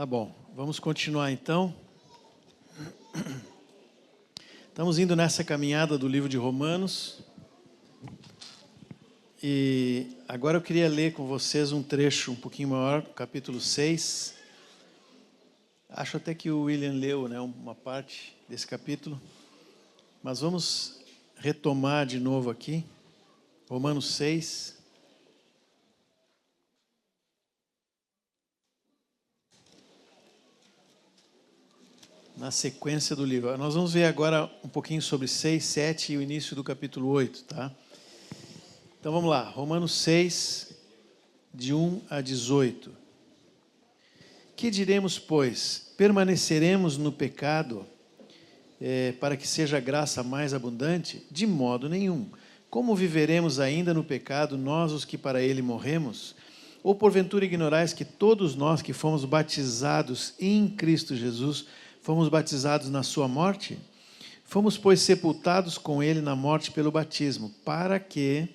Tá bom, vamos continuar então. Estamos indo nessa caminhada do livro de Romanos. E agora eu queria ler com vocês um trecho um pouquinho maior, capítulo 6. Acho até que o William leu, né, uma parte desse capítulo. Mas vamos retomar de novo aqui. Romanos 6. Na sequência do livro. Nós vamos ver agora um pouquinho sobre 6, 7 e o início do capítulo 8, tá? Então vamos lá, Romanos 6, de 1 a 18. Que diremos, pois? Permaneceremos no pecado para que seja a graça mais abundante? De modo nenhum. Como viveremos ainda no pecado, nós os que para ele morremos? Ou porventura ignorais que todos nós que fomos batizados em Cristo Jesus, fomos batizados na sua morte? Fomos, pois, sepultados com ele na morte pelo batismo, para que,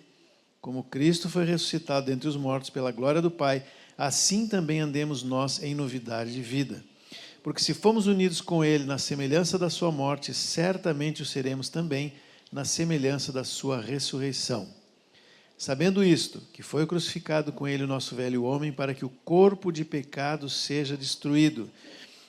como Cristo foi ressuscitado dentre os mortos pela glória do Pai, assim também andemos nós em novidade de vida. Porque se fomos unidos com ele na semelhança da sua morte, certamente o seremos também na semelhança da sua ressurreição. Sabendo isto, que foi crucificado com ele o nosso velho homem, para que o corpo de pecado seja destruído,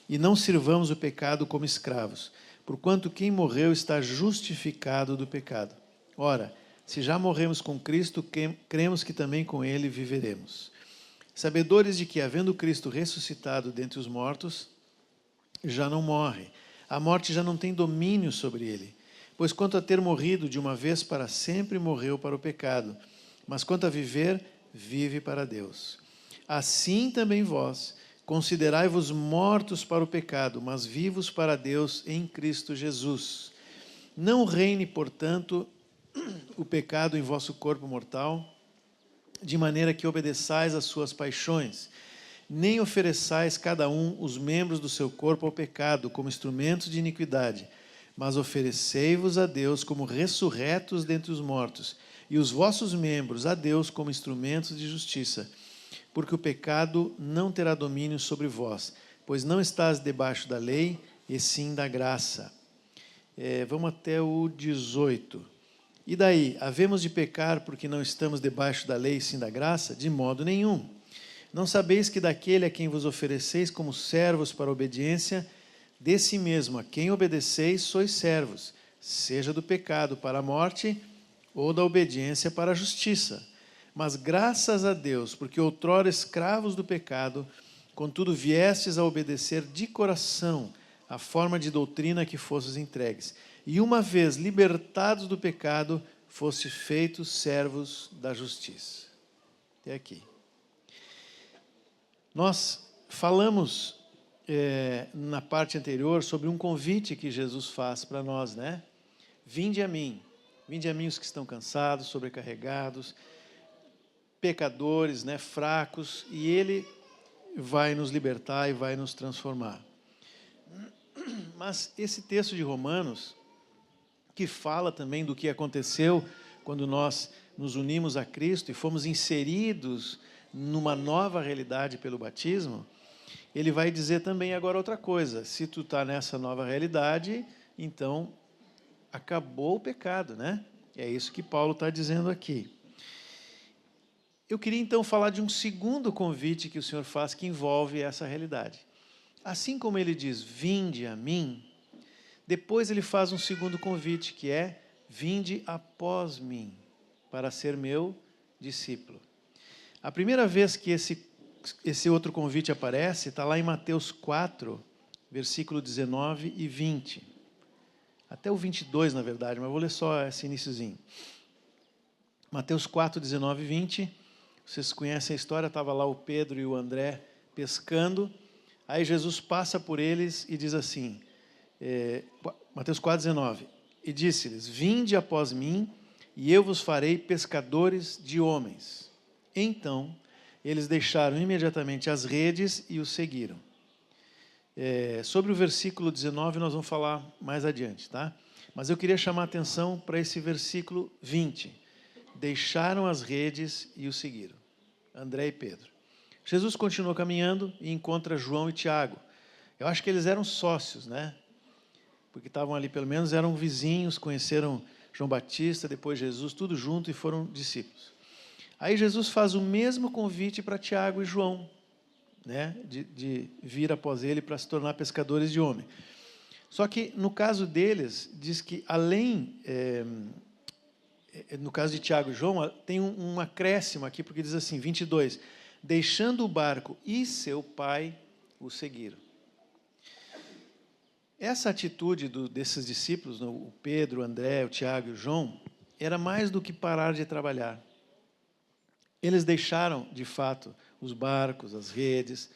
e não sirvamos o pecado como escravos, porquanto quem morreu está justificado do pecado. Ora, se já morremos com Cristo, cremos que também com ele viveremos. Sabedores de que, havendo Cristo ressuscitado dentre os mortos, já não morre. A morte já não tem domínio sobre ele. Pois quanto a ter morrido de uma vez para sempre, morreu para o pecado. Mas quanto a viver, vive para Deus. Assim também vós, considerai-vos mortos para o pecado, mas vivos para Deus em Cristo Jesus. Não reine, portanto, o pecado em vosso corpo mortal, de maneira que obedeçais às suas paixões, nem ofereçais cada um os membros do seu corpo ao pecado, como instrumentos de iniquidade, mas oferecei-vos a Deus como ressurretos dentre os mortos, e os vossos membros a Deus como instrumentos de justiça. Porque o pecado não terá domínio sobre vós, pois não estás debaixo da lei, e sim da graça. Vamos até o 18. E daí, havemos de pecar porque não estamos debaixo da lei, e sim da graça? De modo nenhum. Não sabeis que daquele a quem vos ofereceis como servos para a obediência, desse mesmo a quem obedeceis sois servos, seja do pecado para a morte, ou da obediência para a justiça. Mas graças a Deus, porque outrora escravos do pecado, contudo viestes a obedecer de coração a forma de doutrina a que fostes entregues. E uma vez libertados do pecado, fostes feitos servos da justiça. Até aqui. Nós falamos na parte anterior sobre um convite que Jesus faz para nós, né? Vinde a mim os que estão cansados, sobrecarregados, pecadores, né, fracos, e ele vai nos libertar e vai nos transformar. Mas esse texto de Romanos, que fala também do que aconteceu quando nós nos unimos a Cristo e fomos inseridos numa nova realidade pelo batismo, ele vai dizer também agora outra coisa. Se tu está nessa nova realidade, então acabou o pecado, né? É isso que Paulo está dizendo aqui. Eu queria então falar de um segundo convite que o Senhor faz que envolve essa realidade. Assim como ele diz, vinde a mim, depois ele faz um segundo convite, que é, vinde após mim, para ser meu discípulo. A primeira vez que esse outro convite aparece, está lá em Mateus 4, versículo 19 e 20. Até o 22, na verdade, mas vou ler só esse iniciozinho. Mateus 4, 19 e 20. Vocês conhecem a história, estava lá o Pedro e o André pescando, aí Jesus passa por eles e diz assim, Mateus 4,19, e disse-lhes, vinde após mim, e eu vos farei pescadores de homens. Então, eles deixaram imediatamente as redes e o seguiram. Sobre o versículo 19, nós vamos falar mais adiante, tá? Mas eu queria chamar a atenção para esse versículo 20. Deixaram as redes e o seguiram. André e Pedro. Jesus continuou caminhando e encontra João e Tiago. Eu acho que eles eram sócios, né? Porque estavam ali, pelo menos eram vizinhos, conheceram João Batista, depois Jesus, tudo junto, e foram discípulos. Aí Jesus faz o mesmo convite para Tiago e João, né? De vir após ele para se tornar pescadores de homem. Só que, no caso deles, diz que além... no caso de Tiago e João, tem um acréscimo aqui, porque diz assim, 22, deixando o barco e seu pai o seguiram. Essa atitude desses discípulos, o Pedro, o André, o Tiago e o João, era mais do que parar de trabalhar. Eles deixaram, de fato, os barcos, as redes,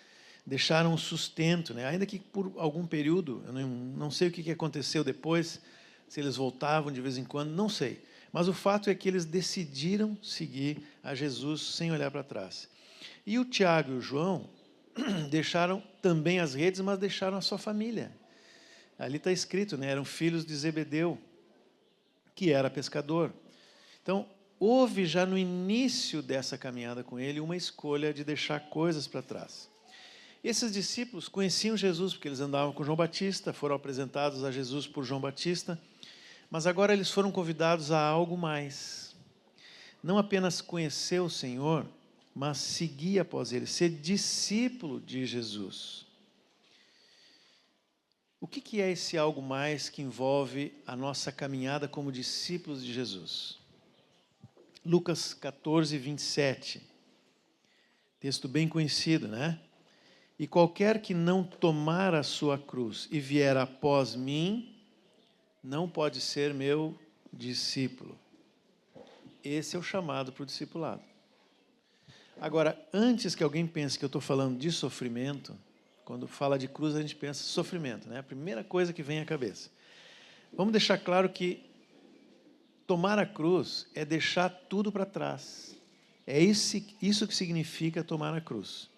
deixaram o sustento, né? Ainda que por algum período, eu não sei o que aconteceu depois, se eles voltavam de vez em quando, não sei. Mas o fato é que eles decidiram seguir a Jesus sem olhar para trás. E o Tiago e o João deixaram também as redes, mas deixaram a sua família. Ali está escrito, né? Eram filhos de Zebedeu, que era pescador. Então, houve já no início dessa caminhada com ele uma escolha de deixar coisas para trás. Esses discípulos conheciam Jesus, porque eles andavam com João Batista, foram apresentados a Jesus por João Batista, mas agora eles foram convidados a algo mais. Não apenas conhecer o Senhor, mas seguir após ele, ser discípulo de Jesus. O que é esse algo mais que envolve a nossa caminhada como discípulos de Jesus? Lucas 14, 27. Texto bem conhecido, né? E qualquer que não tomar a sua cruz e vier após mim, não pode ser meu discípulo. Esse é o chamado para o discipulado. Agora, antes que alguém pense que eu estou falando de sofrimento, quando fala de cruz a gente pensa sofrimento, né? A primeira coisa que vem à cabeça. Vamos deixar claro que tomar a cruz é deixar tudo para trás. É isso que significa tomar a cruz.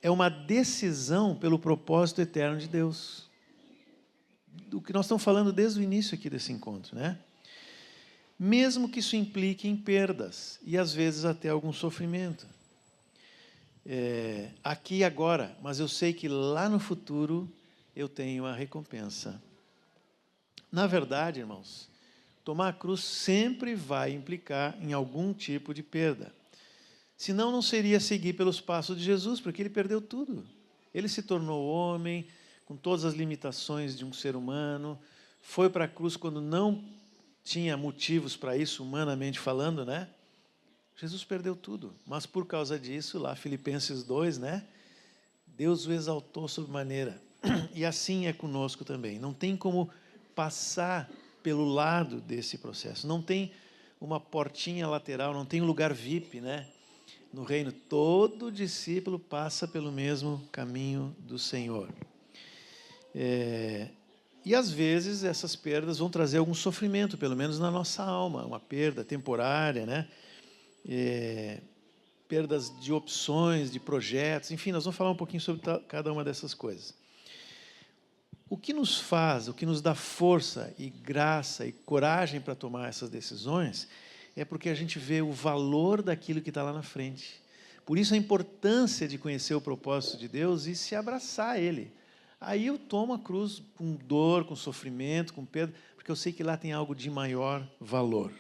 É uma decisão pelo propósito eterno de Deus. Do que nós estamos falando desde o início aqui desse encontro, né? Mesmo que isso implique em perdas e às vezes até algum sofrimento. Aqui e agora, mas eu sei que lá no futuro eu tenho a recompensa. Na verdade, irmãos, tomar a cruz sempre vai implicar em algum tipo de perda. Senão não seria seguir pelos passos de Jesus, porque ele perdeu tudo. Ele se tornou homem, com todas as limitações de um ser humano, foi para a cruz quando não tinha motivos para isso, humanamente falando, né? Jesus perdeu tudo, mas por causa disso, lá Filipenses 2, né? Deus o exaltou sobremaneira. E assim é conosco também. Não tem como passar pelo lado desse processo. Não tem uma portinha lateral, não tem um lugar VIP, né? No reino, todo discípulo passa pelo mesmo caminho do Senhor. E às vezes essas perdas vão trazer algum sofrimento, pelo menos na nossa alma, uma perda temporária, né? Perdas de opções, de projetos, enfim, nós vamos falar um pouquinho sobre cada uma dessas coisas. O que nos faz, o que nos dá força e graça e coragem para tomar essas decisões é porque a gente vê o valor daquilo que está lá na frente. Por isso a importância de conhecer o propósito de Deus e se abraçar a Ele. Aí eu tomo a cruz com dor, com sofrimento, com perda, porque eu sei que lá tem algo de maior valor.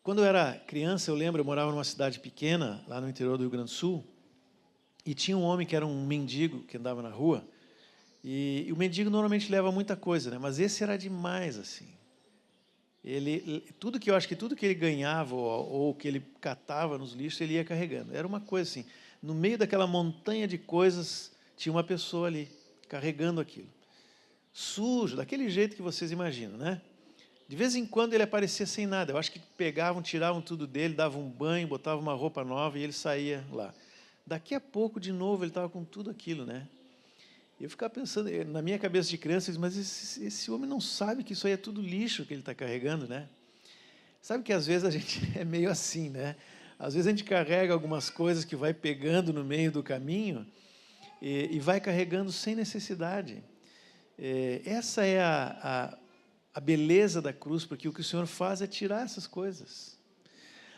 Quando eu era criança, eu lembro, eu morava numa cidade pequena, lá no interior do Rio Grande do Sul, e tinha um homem que era um mendigo, que andava na rua, e o mendigo normalmente leva muita coisa, né? Mas esse era demais, assim. Tudo que eu acho que tudo que ele ganhava ou que ele catava nos lixos, ele ia carregando. Era uma coisa assim, no meio daquela montanha de coisas, tinha uma pessoa ali, carregando aquilo. Sujo, daquele jeito que vocês imaginam, né? De vez em quando ele aparecia sem nada. Eu acho que pegavam, tiravam tudo dele, davam um banho, botavam uma roupa nova e ele saía lá. Daqui a pouco, de novo, ele estava com tudo aquilo, né? Eu ficava pensando, na minha cabeça de criança, mas esse homem não sabe que isso aí é tudo lixo que ele está carregando, né? Sabe que às vezes a gente é meio assim, né? Às vezes a gente carrega algumas coisas que vai pegando no meio do caminho e vai carregando sem necessidade. Essa é a beleza da cruz, porque o que o Senhor faz é tirar essas coisas.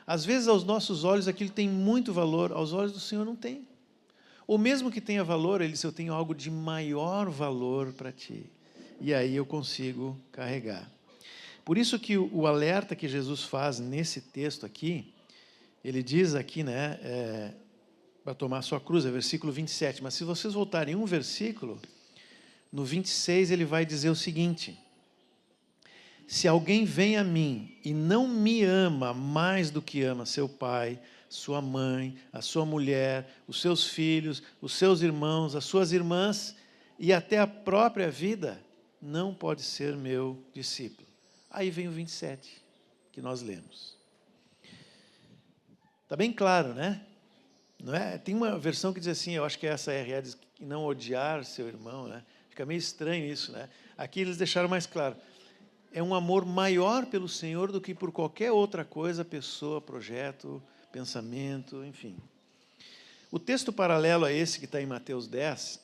Às vezes, aos nossos olhos, aquilo tem muito valor, aos olhos do Senhor não tem. Ou mesmo que tenha valor, Ele diz, eu tenho algo de maior valor para ti. E aí eu consigo carregar. Por isso que o alerta que Jesus faz nesse texto aqui, ele diz aqui, né, para tomar a sua cruz, é versículo 27. Mas se vocês voltarem um versículo, no 26 ele vai dizer o seguinte: se alguém vem a mim e não me ama mais do que ama seu pai, sua mãe, a sua mulher, os seus filhos, os seus irmãos, as suas irmãs e até a própria vida, não pode ser meu discípulo. Aí vem o 27, que nós lemos. Está bem claro, né? Não é? Tem uma versão que diz assim, eu acho que essa RA diz que não odiar seu irmão, né? Fica meio estranho isso, né? Aqui eles deixaram mais claro. É um amor maior pelo Senhor do que por qualquer outra coisa, pessoa, projeto, pensamento, enfim. O texto paralelo a esse que está em Mateus 10,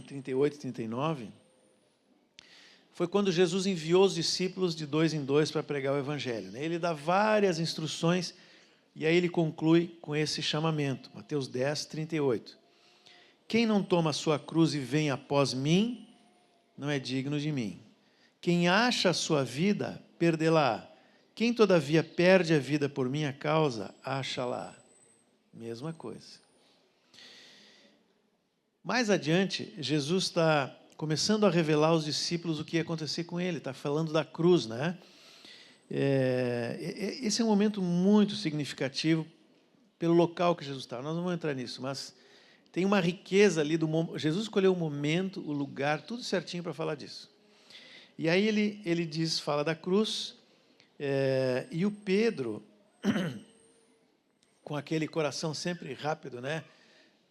38 e 39, foi quando Jesus enviou os discípulos de 2 em 2 para pregar o Evangelho, né? Ele dá várias instruções e aí ele conclui com esse chamamento, Mateus 10, 38. Quem não toma a sua cruz e vem após mim, não é digno de mim. Quem acha a sua vida, perdê-la. Quem, todavia, perde a vida por minha causa, acha-la. Mesma coisa. Mais adiante, Jesus está começando a revelar aos discípulos o que ia acontecer com ele. Está falando da cruz, né? Esse é um momento muito significativo pelo local que Jesus está. Nós não vamos entrar nisso, mas tem uma riqueza ali do momento. Jesus escolheu o momento, o lugar, tudo certinho para falar disso. E aí ele diz, fala da cruz, e o Pedro, com aquele coração sempre rápido, né,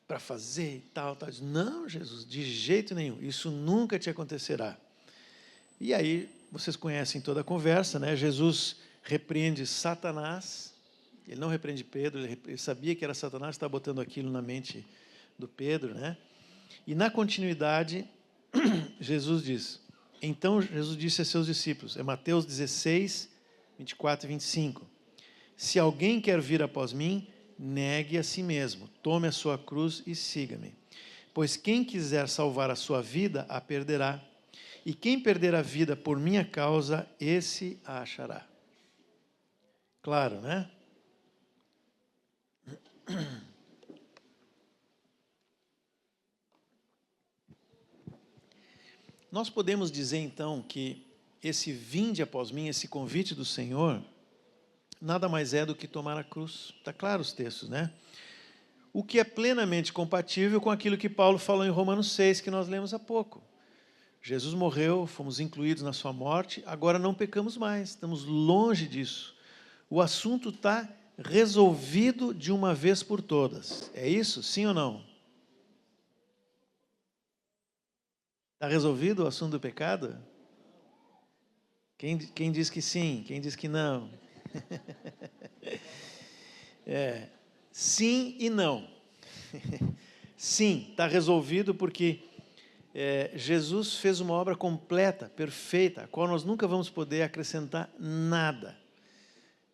para fazer e tal, diz, não, Jesus, de jeito nenhum, isso nunca te acontecerá. E aí, vocês conhecem toda a conversa, né? Jesus repreende Satanás, ele não repreende Pedro, ele sabia que era Satanás, estava botando aquilo na mente do Pedro, né? E na continuidade, Jesus diz, então Jesus disse a seus discípulos, é Mateus 16, 24 e 25, se alguém quer vir após mim, negue a si mesmo, tome a sua cruz e siga-me. Pois quem quiser salvar a sua vida, a perderá. E quem perder a vida por minha causa, esse a achará. Claro, né? Nós podemos dizer, então, que esse vinde após mim, esse convite do Senhor, nada mais é do que tomar a cruz. Está claro os textos, né? O que é plenamente compatível com aquilo que Paulo falou em Romanos 6, que nós lemos há pouco. Jesus morreu, fomos incluídos na sua morte, agora não pecamos mais, estamos longe disso. O assunto está resolvido de uma vez por todas. É isso? Sim ou não? Está resolvido o assunto do pecado? Quem diz que sim? Quem diz que não? Sim e não. Sim, está resolvido porque Jesus fez uma obra completa, perfeita, a qual nós nunca vamos poder acrescentar nada.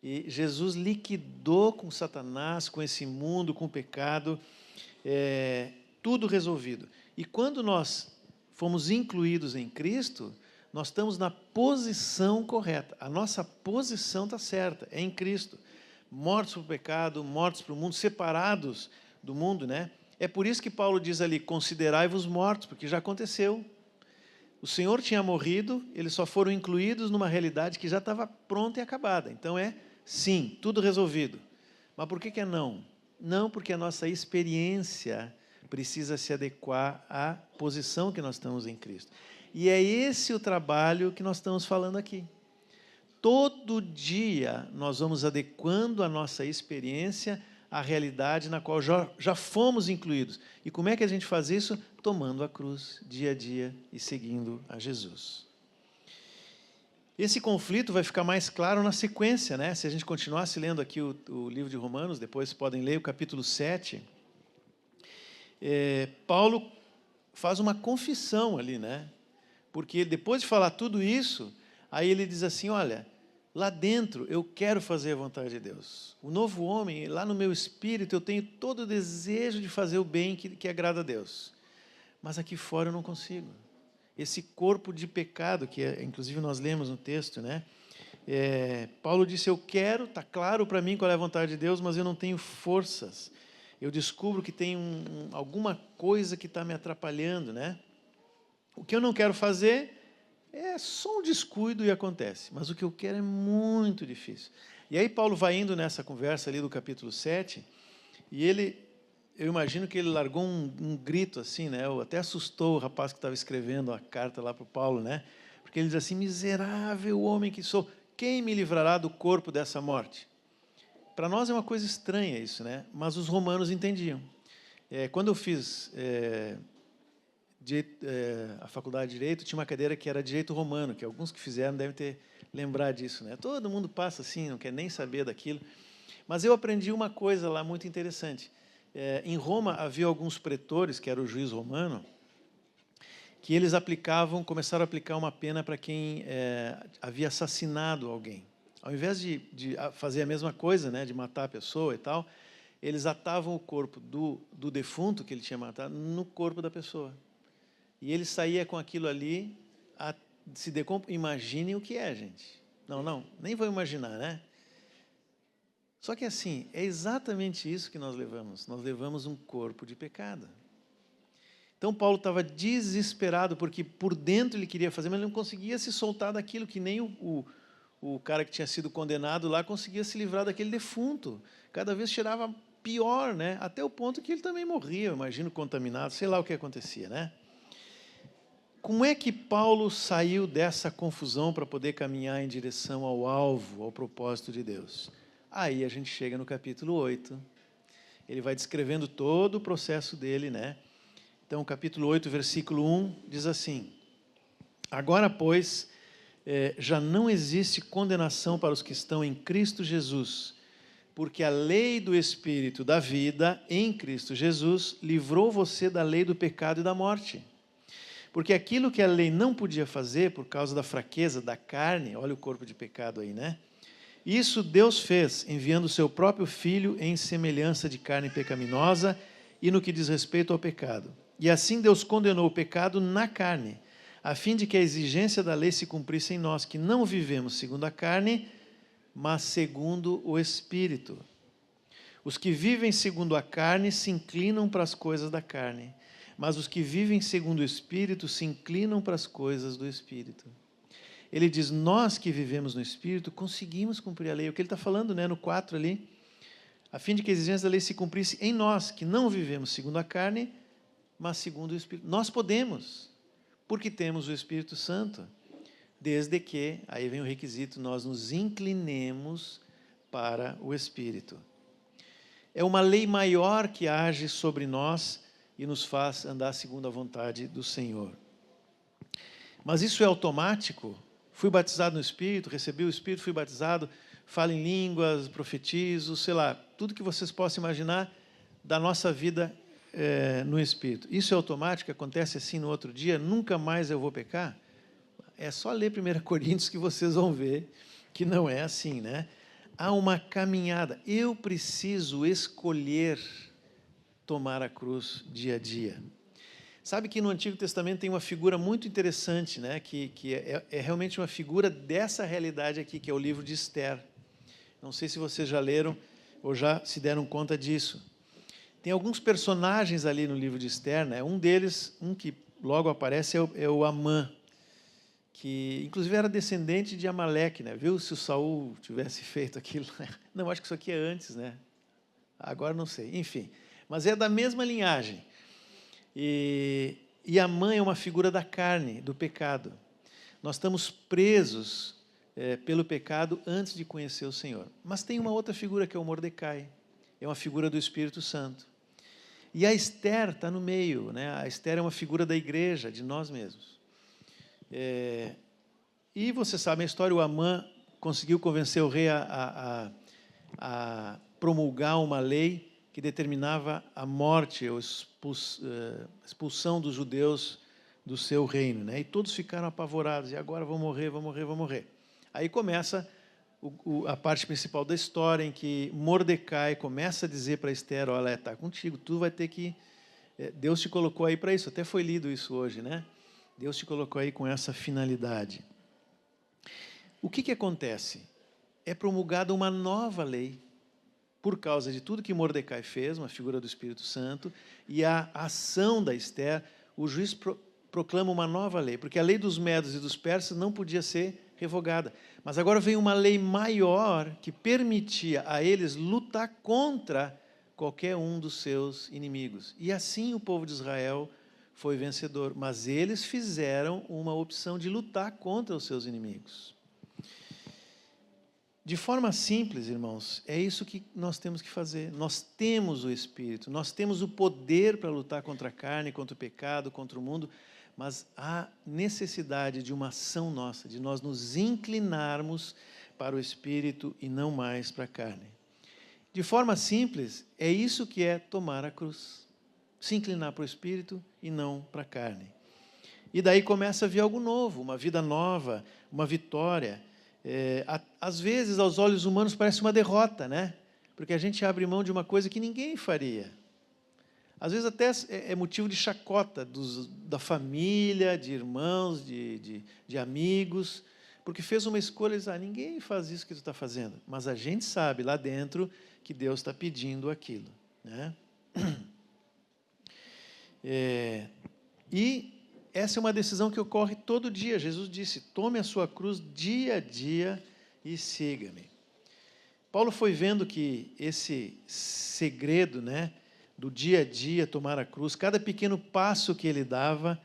E Jesus liquidou com Satanás, com esse mundo, com o pecado, tudo resolvido. E quando nós fomos incluídos em Cristo, nós estamos na posição correta. A nossa posição está certa, é em Cristo. Mortos para o pecado, mortos para o mundo, separados do mundo, né? É por isso que Paulo diz ali, considerai-vos mortos, porque já aconteceu. O Senhor tinha morrido, eles só foram incluídos numa realidade que já estava pronta e acabada. Então sim, tudo resolvido. Mas por que é não? Não, porque a nossa experiência precisa se adequar à posição que nós estamos em Cristo. E é esse o trabalho que nós estamos falando aqui. Todo dia nós vamos adequando a nossa experiência à realidade na qual já fomos incluídos. E como é que a gente faz isso? Tomando a cruz dia a dia e seguindo a Jesus. Esse conflito vai ficar mais claro na sequência, né? Se a gente continuasse lendo aqui o livro de Romanos, depois podem ler o capítulo 7, Paulo faz uma confissão ali, né? Porque depois de falar tudo isso, aí ele diz assim, olha, Lá dentro, eu quero fazer a vontade de Deus. O novo homem, lá no meu espírito, eu tenho todo o desejo de fazer o bem que agrada a Deus. Mas aqui fora eu não consigo. Esse corpo de pecado, que inclusive nós lemos no texto, né? Paulo disse, eu quero, está claro para mim qual é a vontade de Deus, mas eu não tenho forças. Eu descubro que tem alguma coisa que está me atrapalhando, né? O que eu não quero fazer é só um descuido e acontece. Mas o que eu quero é muito difícil. E aí Paulo vai indo nessa conversa ali do capítulo 7, e eu imagino que ele largou um grito assim, né? Até assustou o rapaz que estava escrevendo a carta lá para o Paulo, né? Porque ele diz assim, miserável homem que sou, quem me livrará do corpo dessa morte? Para nós é uma coisa estranha isso, né? Mas os romanos entendiam. Quando eu fiz a faculdade de Direito, tinha uma cadeira que era Direito Romano, que alguns que fizeram devem ter lembrado disso, né? Todo mundo passa assim, não quer nem saber daquilo. Mas eu aprendi uma coisa lá muito interessante. Em Roma havia alguns pretores, que era o juiz romano, que eles começaram a aplicar uma pena para quem havia assassinado alguém. Ao invés de fazer a mesma coisa, né, de matar a pessoa e tal, eles atavam o corpo do defunto que ele tinha matado no corpo da pessoa. E ele saía com aquilo ali, se decompor. Imaginem o que é, gente. Não, nem vou imaginar, né? Só que assim, é exatamente isso que nós levamos. Nós levamos um corpo de pecado. Então Paulo estava desesperado, porque por dentro ele queria fazer, mas ele não conseguia se soltar daquilo, que nem o cara que tinha sido condenado lá conseguia se livrar daquele defunto. Cada vez cheirava pior, né? Até o ponto que ele também morria, eu imagino, contaminado, sei lá o que acontecia, né? Como é que Paulo saiu dessa confusão para poder caminhar em direção ao alvo, ao propósito de Deus? Aí a gente chega no capítulo 8. Ele vai descrevendo todo o processo dele, né? Então, capítulo 8, versículo 1, diz assim, agora, pois, já não existe condenação para os que estão em Cristo Jesus, porque a lei do Espírito da vida em Cristo Jesus livrou você da lei do pecado e da morte. Porque aquilo que a lei não podia fazer por causa da fraqueza da carne, olha o corpo de pecado aí, né? Isso Deus fez, enviando o seu próprio Filho em semelhança de carne pecaminosa e no que diz respeito ao pecado. E assim Deus condenou o pecado na carne, a fim de que a exigência da lei se cumprisse em nós, que não vivemos segundo a carne, mas segundo o Espírito. Os que vivem segundo a carne se inclinam para as coisas da carne, mas os que vivem segundo o Espírito se inclinam para as coisas do Espírito. Ele diz, nós que vivemos no Espírito conseguimos cumprir a lei. O que ele está falando, né, no 4 ali, a fim de que a exigência da lei se cumprisse em nós, que não vivemos segundo a carne, mas segundo o Espírito. Nós podemos, porque temos o Espírito Santo, desde que, aí vem o requisito, nós nos inclinemos para o Espírito. É uma lei maior que age sobre nós e nos faz andar segundo a vontade do Senhor. Mas isso é automático? Fui batizado no Espírito, recebi o Espírito, fui batizado, falo em línguas, profetizo, sei lá, tudo que vocês possam imaginar da nossa vida no Espírito. Isso é automático? Acontece assim no outro dia? Nunca mais eu vou pecar? É só ler 1 Coríntios que vocês vão ver que não é assim, né? Há uma caminhada. Eu preciso escolher tomar a cruz dia a dia. Sabe que no Antigo Testamento tem uma figura muito interessante, né? que é realmente uma figura dessa realidade aqui, que é o livro de Esther. Não sei se vocês já leram ou já se deram conta disso. Tem alguns personagens ali no livro de Esther, né? Um deles, que logo aparece, é o Amã, que inclusive era descendente de Amaleque, né? Viu se o Saul tivesse feito aquilo? Não, acho que isso aqui é antes, né? Agora não sei, enfim. Mas é da mesma linhagem. E Amã é uma figura da carne, do pecado. Nós estamos presos pelo pecado antes de conhecer o Senhor. Mas tem uma outra figura que é o Mordecai. É uma figura do Espírito Santo. E a Esther está no meio, né? A Esther é uma figura da igreja, de nós mesmos. E você sabe a história, o Amã conseguiu convencer o rei a promulgar uma lei que determinava a morte, a expulsão dos judeus do seu reino, né? E todos ficaram apavorados, e agora vão morrer. Aí começa a parte principal da história, em que Mordecai começa a dizer para Esther, olha, está contigo, tu vai ter que... Deus te colocou aí para isso, até foi lido isso hoje, né? Deus te colocou aí com essa finalidade. O que acontece? É promulgada uma nova lei, por causa de tudo que Mordecai fez, uma figura do Espírito Santo, e a ação da Esther, o juiz proclama uma nova lei, porque a lei dos medos e dos persas não podia ser revogada. Mas agora vem uma lei maior que permitia a eles lutar contra qualquer um dos seus inimigos. E assim o povo de Israel foi vencedor, mas eles fizeram uma opção de lutar contra os seus inimigos. De forma simples, irmãos, é isso que nós temos que fazer. Nós temos o Espírito, nós temos o poder para lutar contra a carne, contra o pecado, contra o mundo, mas há necessidade de uma ação nossa, de nós nos inclinarmos para o Espírito e não mais para a carne. De forma simples, é isso que é tomar a cruz. Se inclinar para o Espírito e não para a carne. E daí começa a vir algo novo, uma vida nova, uma vitória. Às vezes, aos olhos humanos, parece uma derrota, né? Porque a gente abre mão de uma coisa que ninguém faria. Às vezes até é motivo de chacota da família, de irmãos, de amigos, porque fez uma escolha e diz, ninguém faz isso que tu está fazendo. Mas a gente sabe lá dentro que Deus está pedindo aquilo, né? E essa é uma decisão que ocorre todo dia. Jesus disse, tome a sua cruz dia a dia e siga-me. Paulo foi vendo que esse segredo, né, do dia a dia tomar a cruz, cada pequeno passo que ele dava,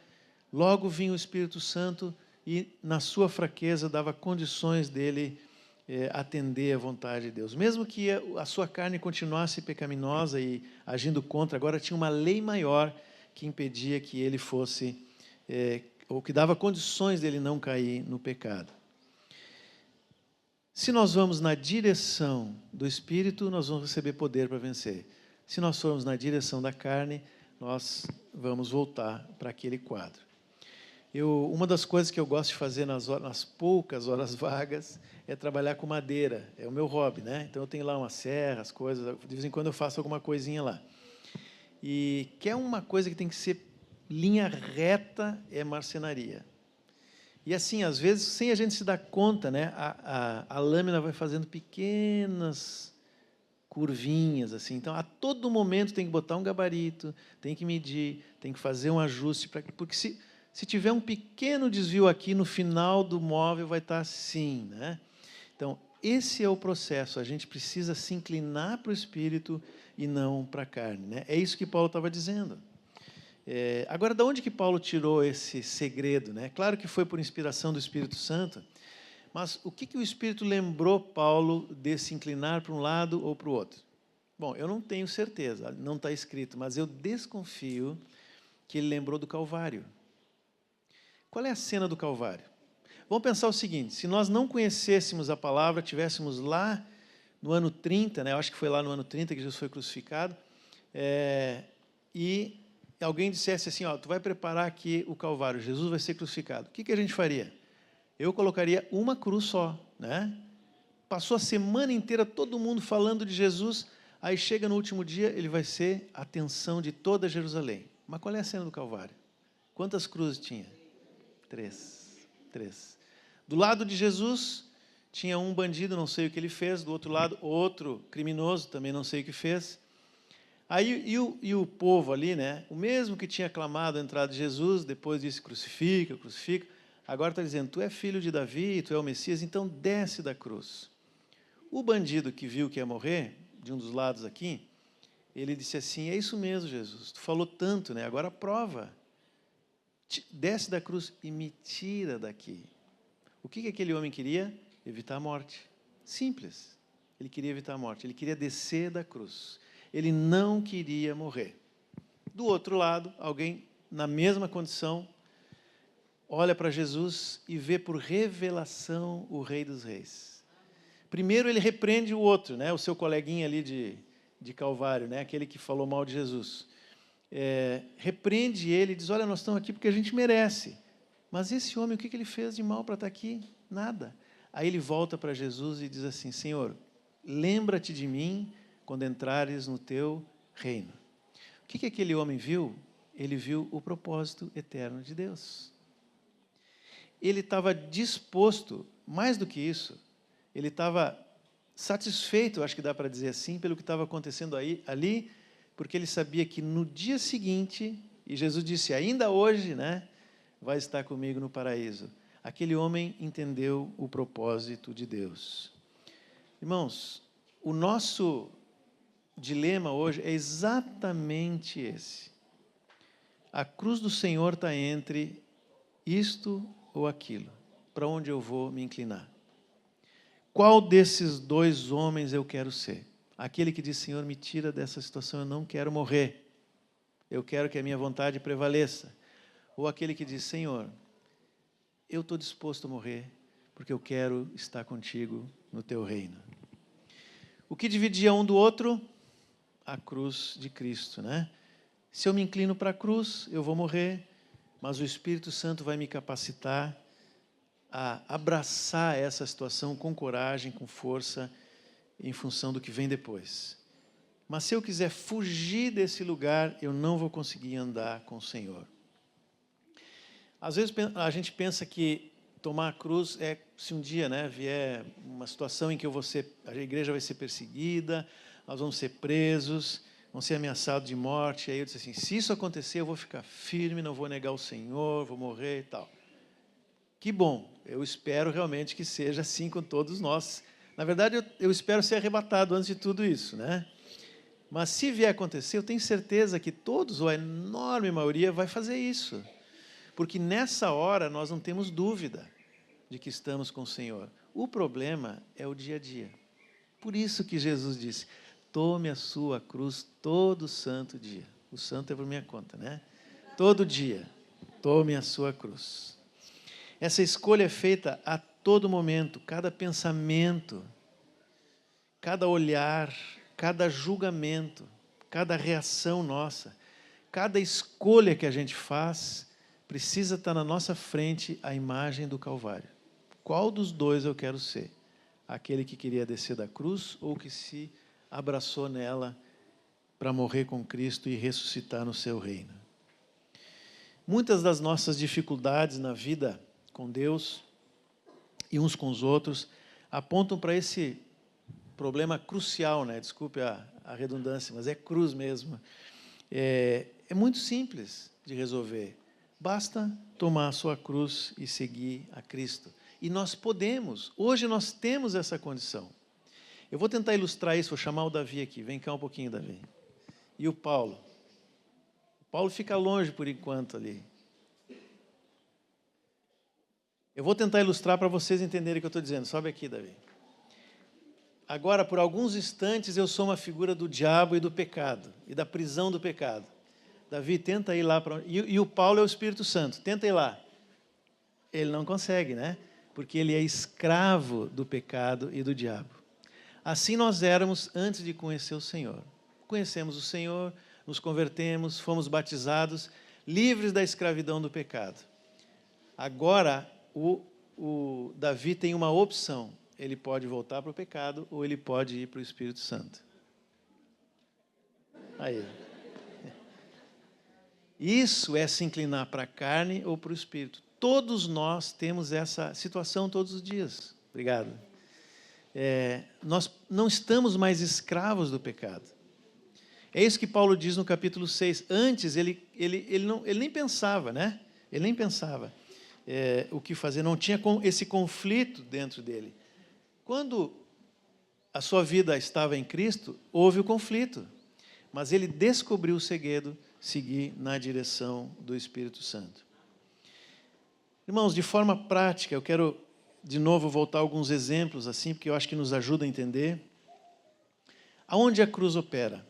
logo vinha o Espírito Santo e, na sua fraqueza, dava condições dele atender à vontade de Deus. Mesmo que a sua carne continuasse pecaminosa e agindo contra, agora tinha uma lei maior que impedia que ele fosse, ou que dava condições dele não cair no pecado. Se nós vamos na direção do Espírito, nós vamos receber poder para vencer. Se nós formos na direção da carne, nós vamos voltar para aquele quadro. Uma das coisas que eu gosto de fazer nas poucas horas vagas é trabalhar com madeira. É o meu hobby, né? Então eu tenho lá uma serra, as coisas, de vez em quando eu faço alguma coisinha lá. E quer uma coisa que tem que ser linha reta, é marcenaria. E assim, às vezes, sem a gente se dar conta, né, a lâmina vai fazendo pequenas curvinhas, assim. Então, a todo momento tem que botar um gabarito, tem que medir, tem que fazer um ajuste, porque se tiver um pequeno desvio aqui, no final do móvel vai estar assim, né? Então, esse é o processo. A gente precisa se inclinar para o Espírito e não para a carne, né? É isso que Paulo estava dizendo. Agora, de onde que Paulo tirou esse segredo, né? Claro que foi por inspiração do Espírito Santo, mas o que o Espírito lembrou Paulo de se inclinar para um lado ou para o outro? Bom, eu não tenho certeza, não está escrito, mas eu desconfio que ele lembrou do Calvário. Qual é a cena do Calvário? Vamos pensar o seguinte, se nós não conhecêssemos a palavra, tivéssemos lá no ano 30, né, eu acho que foi lá no ano 30 que Jesus foi crucificado, e alguém dissesse assim, tu vai preparar aqui o Calvário, Jesus vai ser crucificado. O que a gente faria? Eu colocaria uma cruz só, né? Passou a semana inteira todo mundo falando de Jesus, aí chega no último dia, ele vai ser a atenção de toda Jerusalém. Mas qual é a cena do Calvário? Quantas cruzes tinha? 3. Do lado de Jesus, tinha um bandido, não sei o que ele fez, do outro lado, outro criminoso, também não sei o que fez. Aí, e o povo ali, né, o mesmo que tinha clamado a entrada de Jesus, depois disse, crucifica, crucifica, agora está dizendo, tu é filho de Davi, tu é o Messias, então desce da cruz. O bandido que viu que ia morrer, de um dos lados aqui, ele disse assim, é isso mesmo, Jesus, tu falou tanto, né, agora prova. Desce da cruz e me tira daqui. O que aquele homem queria? Evitar a morte. Simples. Ele queria evitar a morte, ele queria descer da cruz. Ele não queria morrer. Do outro lado, alguém na mesma condição, olha para Jesus e vê por revelação o Rei dos Reis. Primeiro ele repreende o outro, né? O seu coleguinha ali de Calvário, né? Aquele que falou mal de Jesus. Repreende ele e diz, olha, nós estamos aqui porque a gente merece. Mas esse homem, o que ele fez de mal para estar aqui? Nada. Aí ele volta para Jesus e diz assim: Senhor, lembra-te de mim quando entrares no teu reino. O que aquele homem viu? Ele viu o propósito eterno de Deus. Ele estava disposto, mais do que isso, ele estava satisfeito, acho que dá para dizer assim, pelo que estava acontecendo ali, porque ele sabia que no dia seguinte, e Jesus disse, ainda hoje, né, vai estar comigo no paraíso. Aquele homem entendeu o propósito de Deus. Irmãos, o nosso dilema hoje é exatamente esse. A cruz do Senhor está entre isto ou aquilo. Para onde eu vou me inclinar? Qual desses dois homens eu quero ser? Aquele que diz, Senhor, me tira dessa situação, eu não quero morrer. Eu quero que a minha vontade prevaleça. Ou aquele que diz, Senhor, eu estou disposto a morrer, porque eu quero estar contigo no teu reino. O que dividia um do outro? A cruz de Cristo, né? Se eu me inclino para a cruz, eu vou morrer, mas o Espírito Santo vai me capacitar a abraçar essa situação com coragem, com força, em função do que vem depois. Mas se eu quiser fugir desse lugar, eu não vou conseguir andar com o Senhor. Às vezes a gente pensa que tomar a cruz é se um dia, né, vier uma situação em que a igreja vai ser perseguida, nós vamos ser presos, vamos ser ameaçados de morte. Aí eu disse assim, se isso acontecer, eu vou ficar firme, não vou negar o Senhor, vou morrer e tal. Que bom, eu espero realmente que seja assim com todos nós. Na verdade, eu espero ser arrebatado antes de tudo isso, né? Mas se vier acontecer, eu tenho certeza que todos, ou a enorme maioria, vai fazer isso. Porque nessa hora nós não temos dúvida de que estamos com o Senhor. O problema é o dia a dia. Por isso que Jesus disse, tome a sua cruz todo santo dia. O santo é por minha conta, né? Todo dia, tome a sua cruz. Essa escolha é feita a todo momento, cada pensamento, cada olhar, cada julgamento, cada reação nossa, cada escolha que a gente faz, precisa estar na nossa frente a imagem do Calvário. Qual dos dois eu quero ser? Aquele que queria descer da cruz ou que se abraçou nela para morrer com Cristo e ressuscitar no seu reino? Muitas das nossas dificuldades na vida com Deus e uns com os outros apontam para esse problema crucial, né? Desculpe a redundância, mas é cruz mesmo. É muito simples de resolver. Basta tomar a sua cruz e seguir a Cristo. E nós podemos, hoje nós temos essa condição. Eu vou tentar ilustrar isso, vou chamar o Davi aqui. Vem cá um pouquinho, Davi. E o Paulo. O Paulo fica longe por enquanto ali. Eu vou tentar ilustrar para vocês entenderem o que eu estou dizendo. Sobe aqui, Davi. Agora, por alguns instantes, eu sou uma figura do diabo e do pecado, e da prisão do pecado. Davi, tenta ir lá. E o Paulo é o Espírito Santo. Tenta ir lá. Ele não consegue, né? Porque ele é escravo do pecado e do diabo. Assim nós éramos antes de conhecer o Senhor. Conhecemos o Senhor, nos convertemos, fomos batizados, livres da escravidão do pecado. Agora, o Davi tem uma opção. Ele pode voltar para o pecado ou ele pode ir para o Espírito Santo. Aí. Isso é se inclinar para a carne ou para o Espírito. Todos nós temos essa situação todos os dias. Obrigado. Nós não estamos mais escravos do pecado. É isso que Paulo diz no capítulo 6. Antes, ele nem pensava, né? Ele nem pensava o que fazer, não tinha esse conflito dentro dele. Quando a sua vida estava em Cristo, houve o conflito, mas ele descobriu o segredo, seguir na direção do Espírito Santo. Irmãos, de forma prática, eu quero de novo voltar a alguns exemplos, assim, porque eu acho que nos ajuda a entender. Aonde a cruz opera?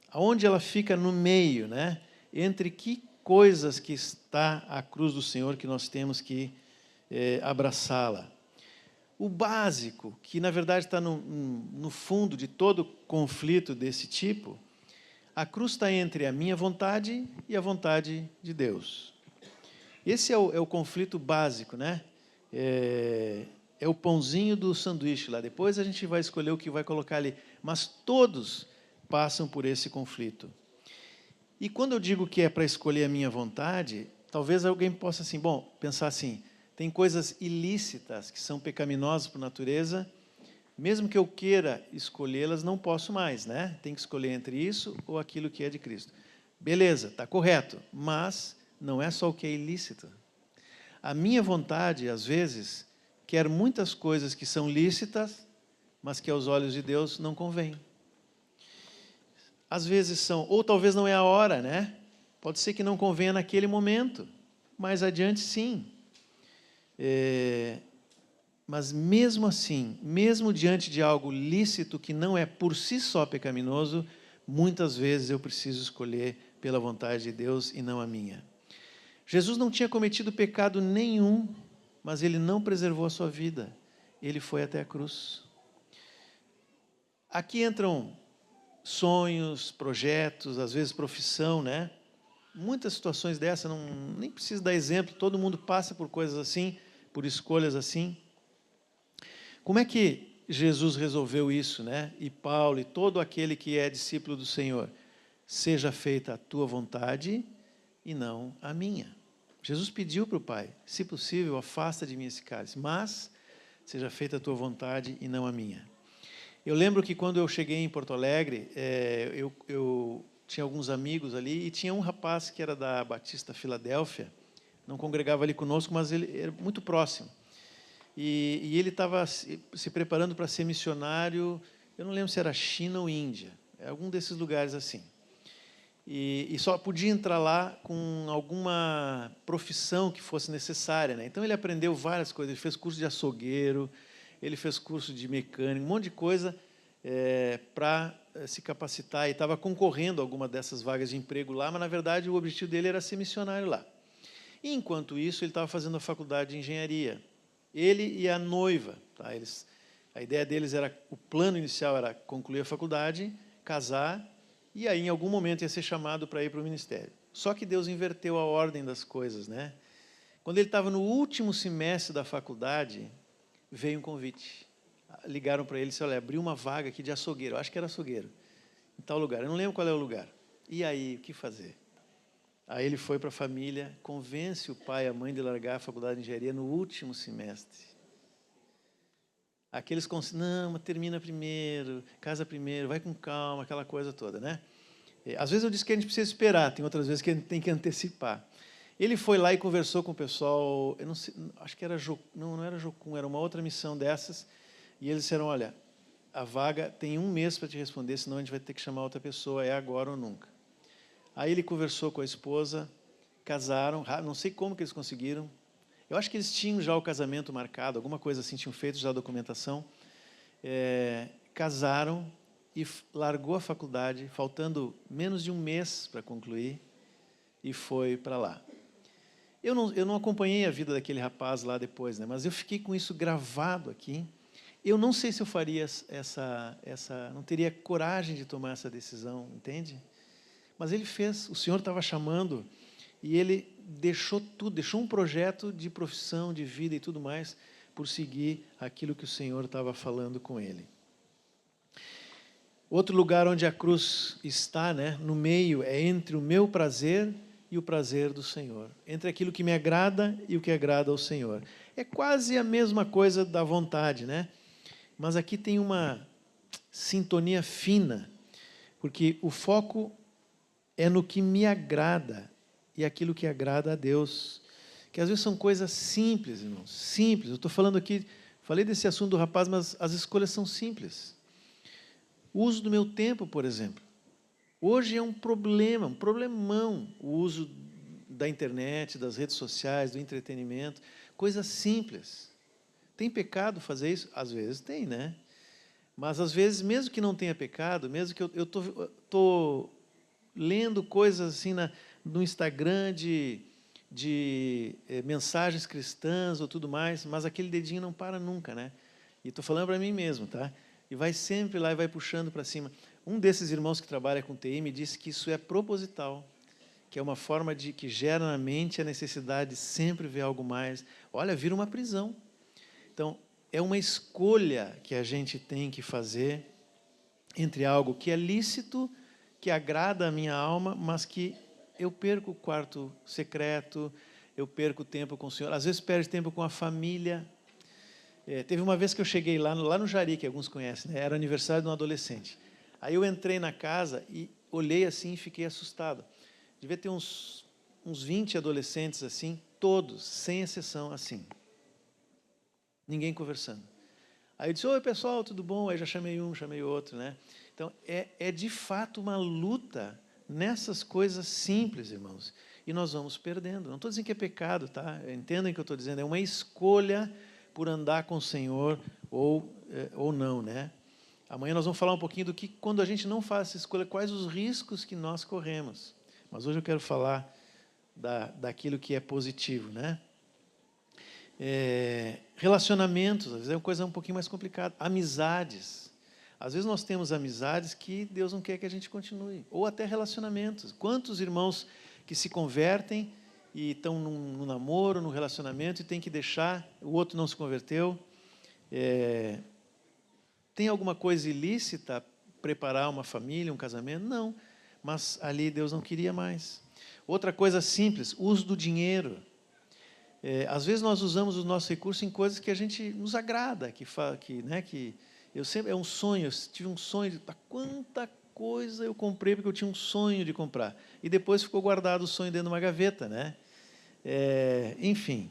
Aonde ela fica no meio, né? Entre que coisas que está a cruz do Senhor que nós temos que abraçá-la. O básico, que na verdade está no fundo de todo conflito desse tipo, a cruz está entre a minha vontade e a vontade de Deus. Esse é o conflito básico, né? é o pãozinho do sanduíche lá. Depois a gente vai escolher o que vai colocar ali. Mas todos passam por esse conflito. E quando eu digo que é para escolher a minha vontade, talvez alguém possa assim, bom, pensar assim, tem coisas ilícitas que são pecaminosas por natureza, mesmo que eu queira escolhê-las, não posso mais, né? Tem que escolher entre isso ou aquilo que é de Cristo. Beleza, está correto, mas não é só o que é ilícito. A minha vontade, às vezes, quer muitas coisas que são lícitas, mas que aos olhos de Deus não convém. Às vezes são, ou talvez não é a hora, né? Pode ser que não convenha naquele momento, mais adiante sim. Mas mesmo assim, mesmo diante de algo lícito que não é por si só pecaminoso, muitas vezes eu preciso escolher pela vontade de Deus e não a minha. Jesus não tinha cometido pecado nenhum, mas ele não preservou a sua vida. Ele foi até a cruz. Aqui entram sonhos, projetos, às vezes profissão, né? Muitas situações dessas, nem preciso dar exemplo, todo mundo passa por coisas assim, por escolhas assim. Como é que Jesus resolveu isso, né? E Paulo e todo aquele que é discípulo do Senhor? Seja feita a tua vontade e não a minha. Jesus pediu para o Pai, se possível, afasta de mim esse cálice, mas seja feita a tua vontade e não a minha. Eu lembro que quando eu cheguei em Porto Alegre, eu tinha alguns amigos ali e tinha um rapaz que era da Batista Filadélfia, não congregava ali conosco, mas ele era muito próximo. E ele estava se preparando para ser missionário, eu não lembro se era China ou Índia, algum desses lugares assim. E só podia entrar lá com alguma profissão que fosse necessária, né? Então ele aprendeu várias coisas, ele fez curso de açougueiro, ele fez curso de mecânico, um monte de coisa para se capacitar, e estava concorrendo a alguma dessas vagas de emprego lá, mas na verdade o objetivo dele era ser missionário lá. E enquanto isso ele estava fazendo a faculdade de engenharia. Ele e a noiva, tá? A ideia deles era, o plano inicial era concluir a faculdade, casar, e aí em algum momento ia ser chamado para ir para o ministério. Só que Deus inverteu a ordem das coisas, né? Quando ele estava no último semestre da faculdade, veio um convite. Ligaram para ele e disseram, olha, abriu uma vaga aqui de açougueiro, eu acho que era açougueiro, em tal lugar, eu não lembro qual é o lugar. E aí, o que fazer? Aí ele foi para a família, convence o pai e a mãe de largar a faculdade de engenharia no último semestre. Aqueles não, mas termina primeiro, casa primeiro, vai com calma, aquela coisa toda, né? Às vezes eu disse que a gente precisa esperar, tem outras vezes que a gente tem que antecipar. Ele foi lá e conversou com o pessoal, eu não sei, acho que era não era Jocum, era uma outra missão dessas, e eles disseram, olha, a vaga tem 1 mês para te responder, senão a gente vai ter que chamar outra pessoa, é agora ou nunca. Aí ele conversou com a esposa, casaram, não sei como que eles conseguiram, eu acho que eles tinham já o casamento marcado, alguma coisa assim, tinham feito já a documentação, casaram e largou a faculdade, faltando menos de 1 mês para concluir, e foi para lá. Eu não acompanhei a vida daquele rapaz lá depois, né, mas eu fiquei com isso gravado aqui. Eu não sei se eu faria não teria coragem de tomar essa decisão, entende? Mas ele fez, o Senhor estava chamando, e ele deixou tudo, deixou um projeto de profissão, de vida e tudo mais, por seguir aquilo que o Senhor estava falando com ele. Outro lugar onde a cruz está, né, no meio, é entre o meu prazer e o prazer do Senhor, entre aquilo que me agrada e o que agrada ao Senhor. É quase a mesma coisa da vontade, né? Mas aqui tem uma sintonia fina, porque o foco é no que me agrada e aquilo que agrada a Deus, que às vezes são coisas simples, irmãos, simples. Eu estou falando aqui, falei desse assunto do rapaz, mas as escolhas são simples. O uso do meu tempo, por exemplo. Hoje é um problema, um problemão, o uso da internet, das redes sociais, do entretenimento, coisas simples. Tem pecado fazer isso? Às vezes tem, né? Mas, às vezes, mesmo que não tenha pecado, mesmo que eu estou lendo coisas assim no Instagram de mensagens cristãs ou tudo mais, mas aquele dedinho não para nunca, né? E estou falando para mim mesmo, tá? E vai sempre lá e vai puxando para cima. Um desses irmãos que trabalha com TI me disse que isso é proposital, que é uma forma que gera na mente a necessidade de sempre ver algo mais. Olha, vira uma prisão. Então, é uma escolha que a gente tem que fazer entre algo que é lícito, que agrada a minha alma, mas que eu perco o quarto secreto, eu perco tempo com o Senhor, às vezes perde tempo com a família. Teve uma vez que eu cheguei lá no Jari, que alguns conhecem, né? Era aniversário de um adolescente. Aí eu entrei na casa e olhei assim e fiquei assustado. Devia ter uns 20 adolescentes assim, todos, sem exceção, assim. Ninguém conversando. Aí eu disse, oi pessoal, tudo bom? Aí já chamei um, chamei outro, né? Então, é de fato uma luta nessas coisas simples, irmãos. E nós vamos perdendo. Não estou dizendo que é pecado, tá? Entendem o que eu estou dizendo? É uma escolha por andar com o Senhor ou não, né? Amanhã nós vamos falar um pouquinho do que, quando a gente não faz essa escolha, quais os riscos que nós corremos. Mas hoje eu quero falar daquilo que é positivo, né? Relacionamentos, às vezes é uma coisa um pouquinho mais complicada. Amizades. Às vezes nós temos amizades que Deus não quer que a gente continue. Ou até relacionamentos. Quantos irmãos que se convertem e estão num namoro, num relacionamento, e tem que deixar, o outro não se converteu. Tem alguma coisa ilícita preparar uma família, um casamento? Não. Mas ali Deus não queria mais. Outra coisa simples, uso do dinheiro. Às vezes nós usamos os nossos recursos em coisas que a gente nos agrada, que eu sempre, é um sonho, eu tive um sonho de quanta coisa eu comprei porque eu tinha um sonho de comprar. E depois ficou guardado o sonho dentro de uma gaveta, né? Enfim,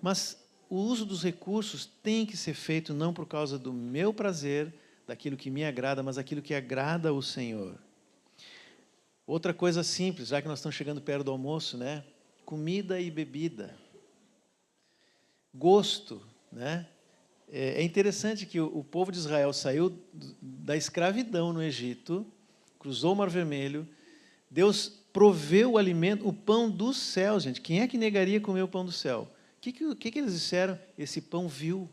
mas o uso dos recursos tem que ser feito não por causa do meu prazer, daquilo que me agrada, mas aquilo que agrada ao Senhor. Outra coisa simples, já que nós estamos chegando perto do almoço, né? Comida e bebida. Gosto, né? É interessante que o povo de Israel saiu da escravidão no Egito, cruzou o Mar Vermelho, Deus proveu o alimento, o pão do céu, gente. Quem é que negaria comer o pão do céu? O que eles disseram? Esse pão vil.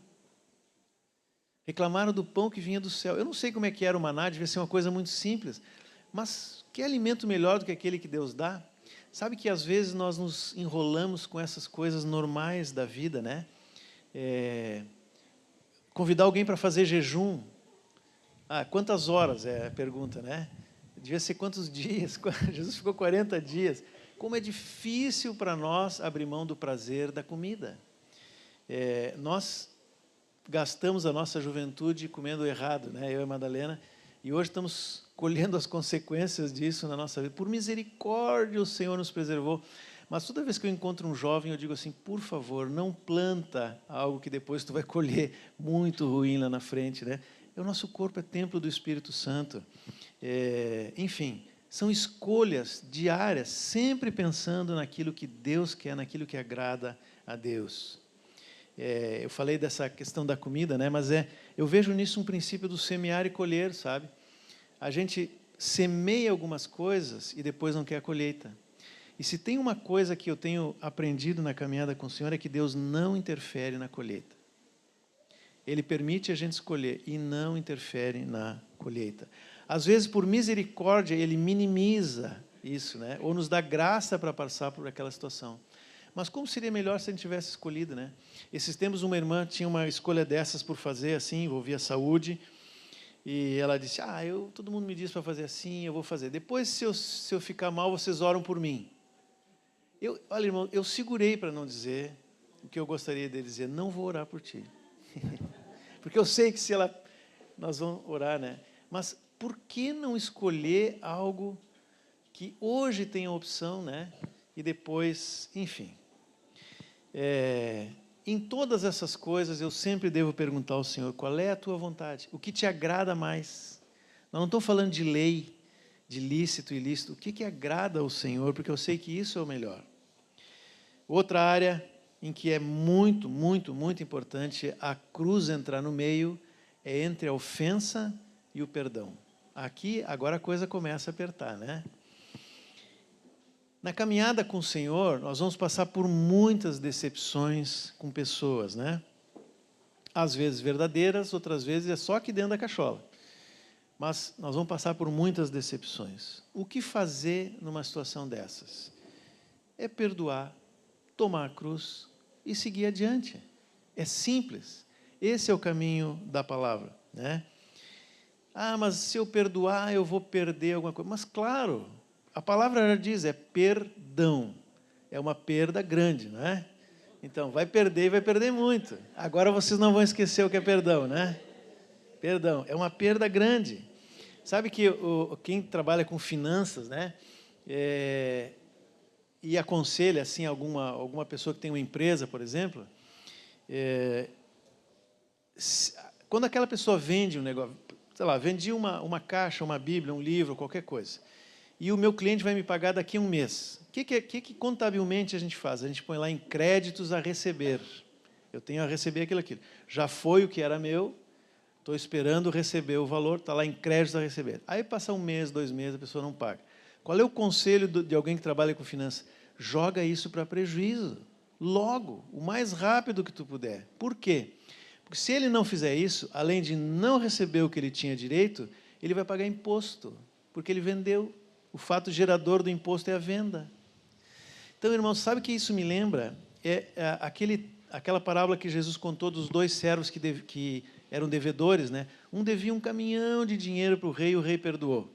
Reclamaram do pão que vinha do céu. Eu não sei como é que era o maná, devia ser uma coisa muito simples, mas que alimento melhor do que aquele que Deus dá? Sabe que às vezes nós nos enrolamos com essas coisas normais da vida, né? Convidar alguém para fazer jejum. Quantas horas é a pergunta, né? Devia ser quantos dias? Jesus ficou 40 dias. Como é difícil para nós abrir mão do prazer da comida. Nós gastamos a nossa juventude comendo errado, né? Eu e a Madalena, e hoje estamos colhendo as consequências disso na nossa vida. Por misericórdia, o Senhor nos preservou. Mas toda vez que eu encontro um jovem, eu digo assim, por favor, não planta algo que depois tu vai colher muito ruim lá na frente, né? O nosso corpo é templo do Espírito Santo. Enfim, são escolhas diárias, sempre pensando naquilo que Deus quer, naquilo que agrada a Deus. Eu falei dessa questão da comida, né? Mas eu vejo nisso um princípio do semear e colher, sabe? A gente semeia algumas coisas e depois não quer a colheita. E se tem uma coisa que eu tenho aprendido na caminhada com o Senhor, é que Deus não interfere na colheita. Ele permite a gente escolher e não interfere na colheita. Às vezes, por misericórdia, Ele minimiza isso, né? Ou nos dá graça para passar por aquela situação. Mas como seria melhor se a gente tivesse escolhido, né? Esses tempos, uma irmã tinha uma escolha dessas por fazer, assim, envolvia saúde, e ela disse, todo mundo me diz para fazer assim, eu vou fazer. Depois, se eu ficar mal, vocês oram por mim. Olha, irmão, eu segurei para não dizer o que eu gostaria de dizer, não vou orar por ti. Porque eu sei que nós vamos orar, né? Mas por que não escolher algo que hoje tem a opção, né? E depois, enfim. Em todas essas coisas, eu sempre devo perguntar ao Senhor, qual é a tua vontade? O que te agrada mais? Nós não estamos falando de lei, de lícito e ilícito. O que agrada ao Senhor? Porque eu sei que isso é o melhor. Outra área em que é muito, muito, muito importante a cruz entrar no meio é entre a ofensa e o perdão. Aqui, agora a coisa começa a apertar, né? Na caminhada com o Senhor, nós vamos passar por muitas decepções com pessoas, né? Às vezes verdadeiras, outras vezes é só aqui dentro da cachola. Mas nós vamos passar por muitas decepções. O que fazer numa situação dessas? É perdoar, tomar a cruz e seguir adiante. É simples. Esse é o caminho da palavra, né? Ah, mas se eu perdoar, eu vou perder alguma coisa. Mas, claro, a palavra já diz, é perdão. É uma perda grande, não é? Então, vai perder e vai perder muito. Agora vocês não vão esquecer o que é perdão, né? Perdão, é uma perda grande. Sabe que quem trabalha com finanças, né? E aconselha, assim, alguma pessoa que tem uma empresa, por exemplo, quando aquela pessoa vende um negócio, sei lá, vendi uma caixa, uma Bíblia, um livro, qualquer coisa, e o meu cliente vai me pagar daqui a um mês. O que contabilmente a gente faz? A gente põe lá em créditos a receber. Eu tenho a receber aquilo. Já foi o que era meu, estou esperando receber o valor, está lá em créditos a receber. Aí passa um mês, 2 meses, a pessoa não paga. Qual é o conselho de alguém que trabalha com finanças? Joga isso para prejuízo, logo, o mais rápido que tu puder. Por quê? Porque se ele não fizer isso, além de não receber o que ele tinha direito, ele vai pagar imposto, porque ele vendeu. O fato gerador do imposto é a venda. Então, irmãos, sabe o que isso me lembra? Aquela parábola que Jesus contou dos 2 servos que eram devedores, né? Um devia um caminhão de dinheiro para o rei, e o rei perdoou.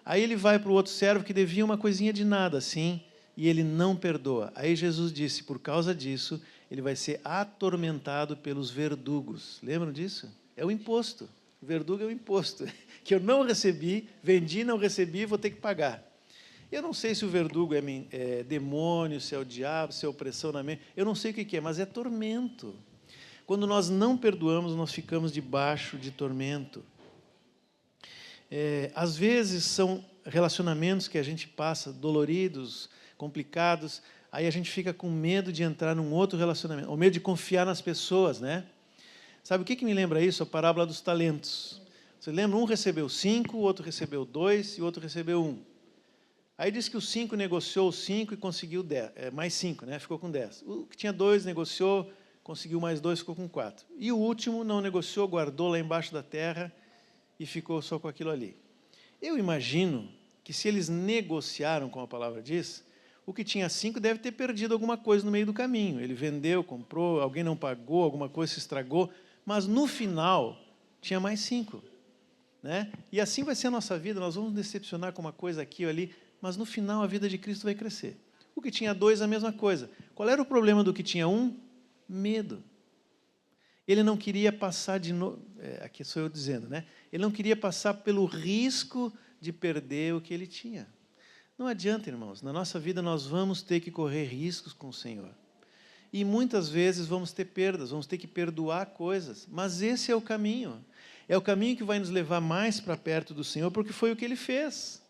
Aí ele vai para o outro servo que devia uma coisinha de nada, assim, e ele não perdoa. Aí Jesus disse, por causa disso, ele vai ser atormentado pelos verdugos. Lembram disso? É o imposto. O verdugo é o imposto. Que eu não recebi, vendi, não recebi, vou ter que pagar. Eu não sei se o verdugo é demônio, se é o diabo, se é opressão na mente. Eu não sei o que é, mas é tormento. Quando nós não perdoamos, nós ficamos debaixo de tormento. Às vezes são relacionamentos que a gente passa doloridos, complicados, aí a gente fica com medo de entrar num outro relacionamento, ou medo de confiar nas pessoas, né? Sabe o que me lembra isso? A parábola dos talentos. Você lembra? Um recebeu 5, o outro recebeu 2 e o outro recebeu 1. Aí diz que o 5 negociou os 5 e conseguiu 10, mais 5, né? Ficou com 10. O que tinha 2 negociou, conseguiu mais 2, ficou com 4. E o último não negociou, guardou lá embaixo da terra e ficou só com aquilo ali. Eu imagino que se eles negociaram, como a palavra diz, o que tinha 5 deve ter perdido alguma coisa no meio do caminho. Ele vendeu, comprou, alguém não pagou, alguma coisa se estragou, mas no final tinha mais 5. Né? E assim vai ser a nossa vida, nós vamos decepcionar com uma coisa aqui ou ali, mas no final a vida de Cristo vai crescer. O que tinha 2, a mesma coisa. Qual era o problema do que tinha 1? Medo. Ele não queria passar de novo, aqui sou eu dizendo, né? Ele não queria passar pelo risco de perder o que ele tinha. Não adianta, irmãos, na nossa vida nós vamos ter que correr riscos com o Senhor. E muitas vezes vamos ter perdas, vamos ter que perdoar coisas, mas esse é o caminho. É o caminho que vai nos levar mais para perto do Senhor, porque foi o que Ele fez.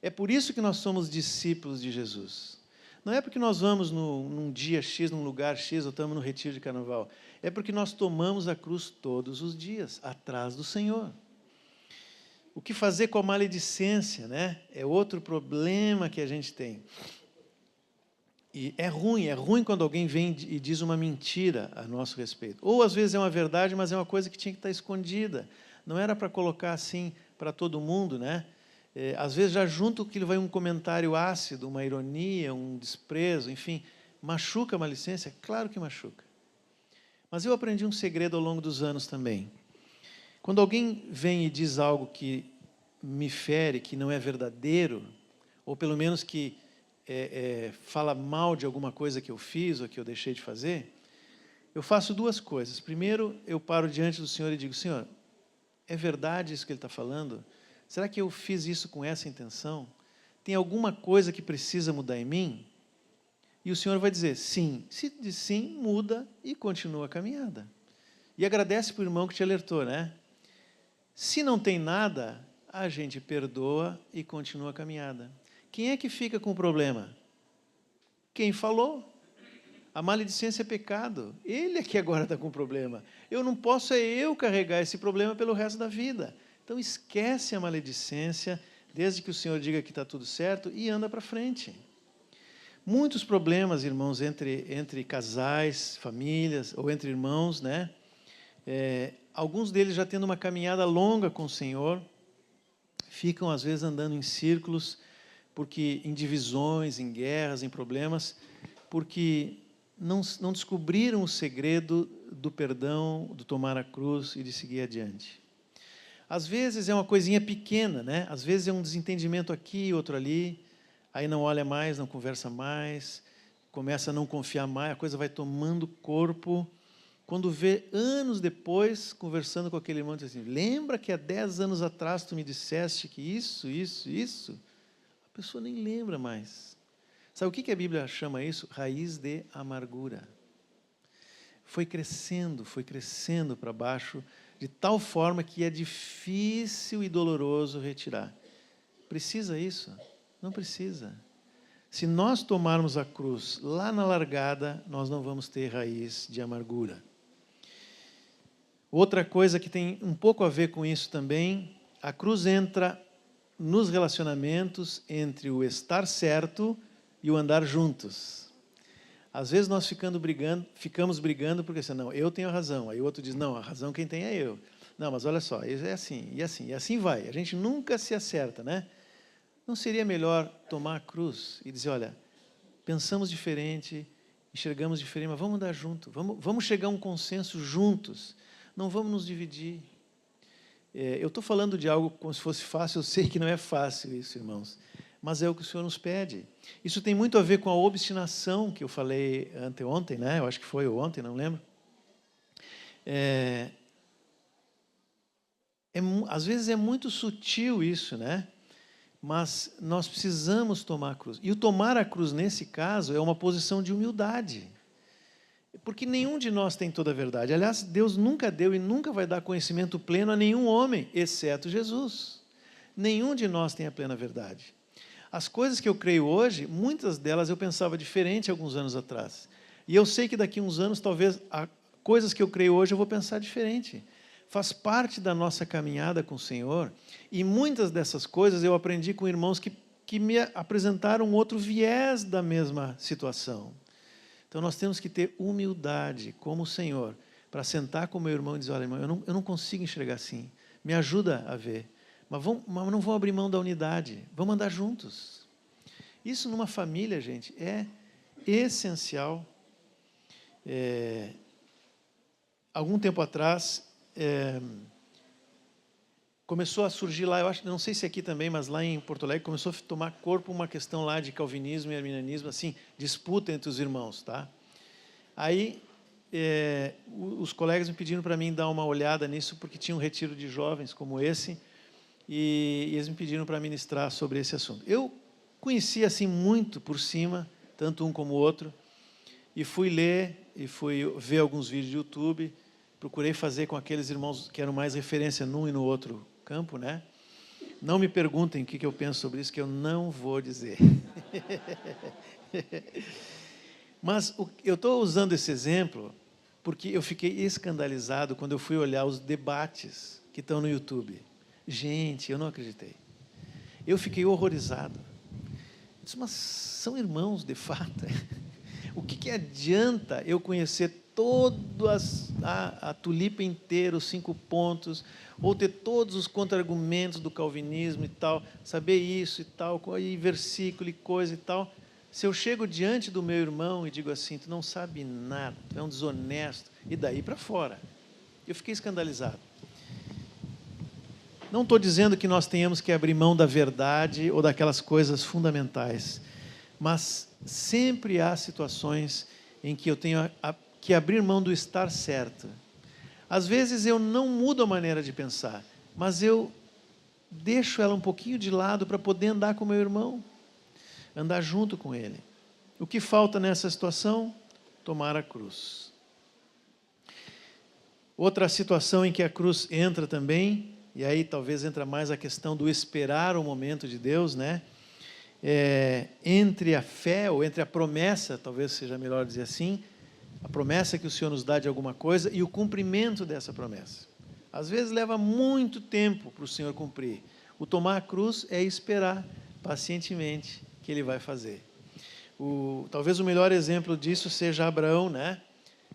É por isso que nós somos discípulos de Jesus. Não é porque nós vamos num dia X, num lugar X, ou estamos no retiro de carnaval. É porque nós tomamos a cruz todos os dias, atrás do Senhor. O que fazer com a maledicência, né? É outro problema que a gente tem. E é ruim quando alguém vem e diz uma mentira a nosso respeito. Ou às vezes é uma verdade, mas é uma coisa que tinha que estar escondida. Não era para colocar assim para todo mundo, né? Às vezes já junto que ele vai um comentário ácido, uma ironia, um desprezo, enfim, machuca a maledicência? Claro que machuca. Mas eu aprendi um segredo ao longo dos anos também. Quando alguém vem e diz algo que me fere, que não é verdadeiro, ou pelo menos que fala mal de alguma coisa que eu fiz ou que eu deixei de fazer, eu faço 2 coisas. Primeiro, eu paro diante do Senhor e digo, Senhor, é verdade isso que Ele está falando? Será que eu fiz isso com essa intenção? Tem alguma coisa que precisa mudar em mim? E o Senhor vai dizer, sim. Se diz sim, muda e continua a caminhada. E agradece para o irmão que te alertou, né? Se não tem nada, a gente perdoa e continua a caminhada. Quem é que fica com o problema? Quem falou. A maledicência é pecado. Ele é que agora está com o problema. Eu não posso eu carregar esse problema pelo resto da vida. Então esquece a maledicência, desde que o Senhor diga que está tudo certo, e anda para frente. Muitos problemas, irmãos, entre casais, famílias, ou entre irmãos, né? Alguns deles já tendo uma caminhada longa com o Senhor, ficam às vezes andando em círculos, porque em divisões, em guerras, em problemas, porque não descobriram o segredo do perdão, do tomar a cruz e de seguir adiante. Às vezes é uma coisinha pequena, né? Às vezes é um desentendimento aqui, outro ali, aí não olha mais, não conversa mais, começa a não confiar mais, a coisa vai tomando corpo. Quando vê, anos depois, conversando com aquele irmão, diz assim, lembra que há 10 anos atrás tu me disseste que isso? A pessoa nem lembra mais. Sabe o que a Bíblia chama isso? Raiz de amargura. Foi crescendo para baixo, de tal forma que é difícil e doloroso retirar. Precisa isso? Não precisa. Se nós tomarmos a cruz lá na largada, nós não vamos ter raiz de amargura. Outra coisa que tem um pouco a ver com isso também, a cruz entra nos relacionamentos entre o estar certo e o andar juntos. Às vezes nós ficamos brigando porque assim, não, eu tenho a razão. Aí o outro diz, não, a razão quem tem é eu. Não, mas olha só, é assim, e assim vai. A gente nunca se acerta, né? Não seria melhor tomar a cruz e dizer, olha, pensamos diferente, enxergamos diferente, mas vamos andar junto, vamos chegar a um consenso juntos, não vamos nos dividir. Eu estou falando de algo como se fosse fácil, eu sei que não é fácil isso, irmãos, mas é o que o Senhor nos pede. Isso tem muito a ver com a obstinação que eu falei anteontem, né? Eu acho que foi ontem, não lembro. Às vezes é muito sutil isso, né? Mas nós precisamos tomar a cruz. E o tomar a cruz, nesse caso, é uma posição de humildade. Porque nenhum de nós tem toda a verdade. Aliás, Deus nunca deu e nunca vai dar conhecimento pleno a nenhum homem, exceto Jesus. Nenhum de nós tem a plena verdade. As coisas que eu creio hoje, muitas delas eu pensava diferente alguns anos atrás. E eu sei que daqui a uns anos, talvez, coisas que eu creio hoje eu vou pensar diferente. Faz parte da nossa caminhada com o Senhor, e muitas dessas coisas eu aprendi com irmãos que me apresentaram outro viés da mesma situação. Então nós temos que ter humildade como o Senhor, para sentar com o meu irmão e dizer, olha, irmão, eu não consigo enxergar assim, me ajuda a ver, mas não vamos abrir mão da unidade, vamos andar juntos. Isso numa família, gente, é essencial. Algum tempo atrás, começou a surgir lá, eu acho, não sei se aqui também, mas lá em Porto Alegre começou a tomar corpo uma questão lá de calvinismo e arminianismo, assim, disputa entre os irmãos, tá? Aí os colegas me pediram para mim dar uma olhada nisso, porque tinha um retiro de jovens como esse, e eles me pediram para ministrar sobre esse assunto. Eu conhecia assim muito por cima, tanto um como o outro, e fui ler e fui ver alguns vídeos do YouTube. Procurei fazer com aqueles irmãos que eram mais referência num e no outro campo, né? Não me perguntem o que eu penso sobre isso, que eu não vou dizer. Mas eu estou usando esse exemplo porque eu fiquei escandalizado quando eu fui olhar os debates que estão no YouTube. Gente, eu não acreditei. Eu fiquei horrorizado. Eu disse, mas são irmãos, de fato. O que adianta eu conhecer a tulipa inteira, os 5 pontos, ou ter todos os contra-argumentos do calvinismo e tal, saber isso e tal, e versículo e coisa e tal, se eu chego diante do meu irmão e digo assim, tu não sabe nada, tu é um desonesto, e daí para fora. Eu fiquei escandalizado. Não estou dizendo que nós tenhamos que abrir mão da verdade ou daquelas coisas fundamentais, mas sempre há situações em que eu tenho que abrir mão do estar certo. Às vezes eu não mudo a maneira de pensar, mas eu deixo ela um pouquinho de lado para poder andar com o meu irmão, andar junto com ele. O que falta nessa situação? Tomar a cruz. Outra situação em que a cruz entra também, e aí talvez entra mais a questão do esperar o momento de Deus, né? Entre a fé, ou entre a promessa, talvez seja melhor dizer assim, a promessa que o Senhor nos dá de alguma coisa e o cumprimento dessa promessa. Às vezes leva muito tempo para o Senhor cumprir. O tomar a cruz é esperar pacientemente que Ele vai fazer. Talvez o melhor exemplo disso seja Abraão, né?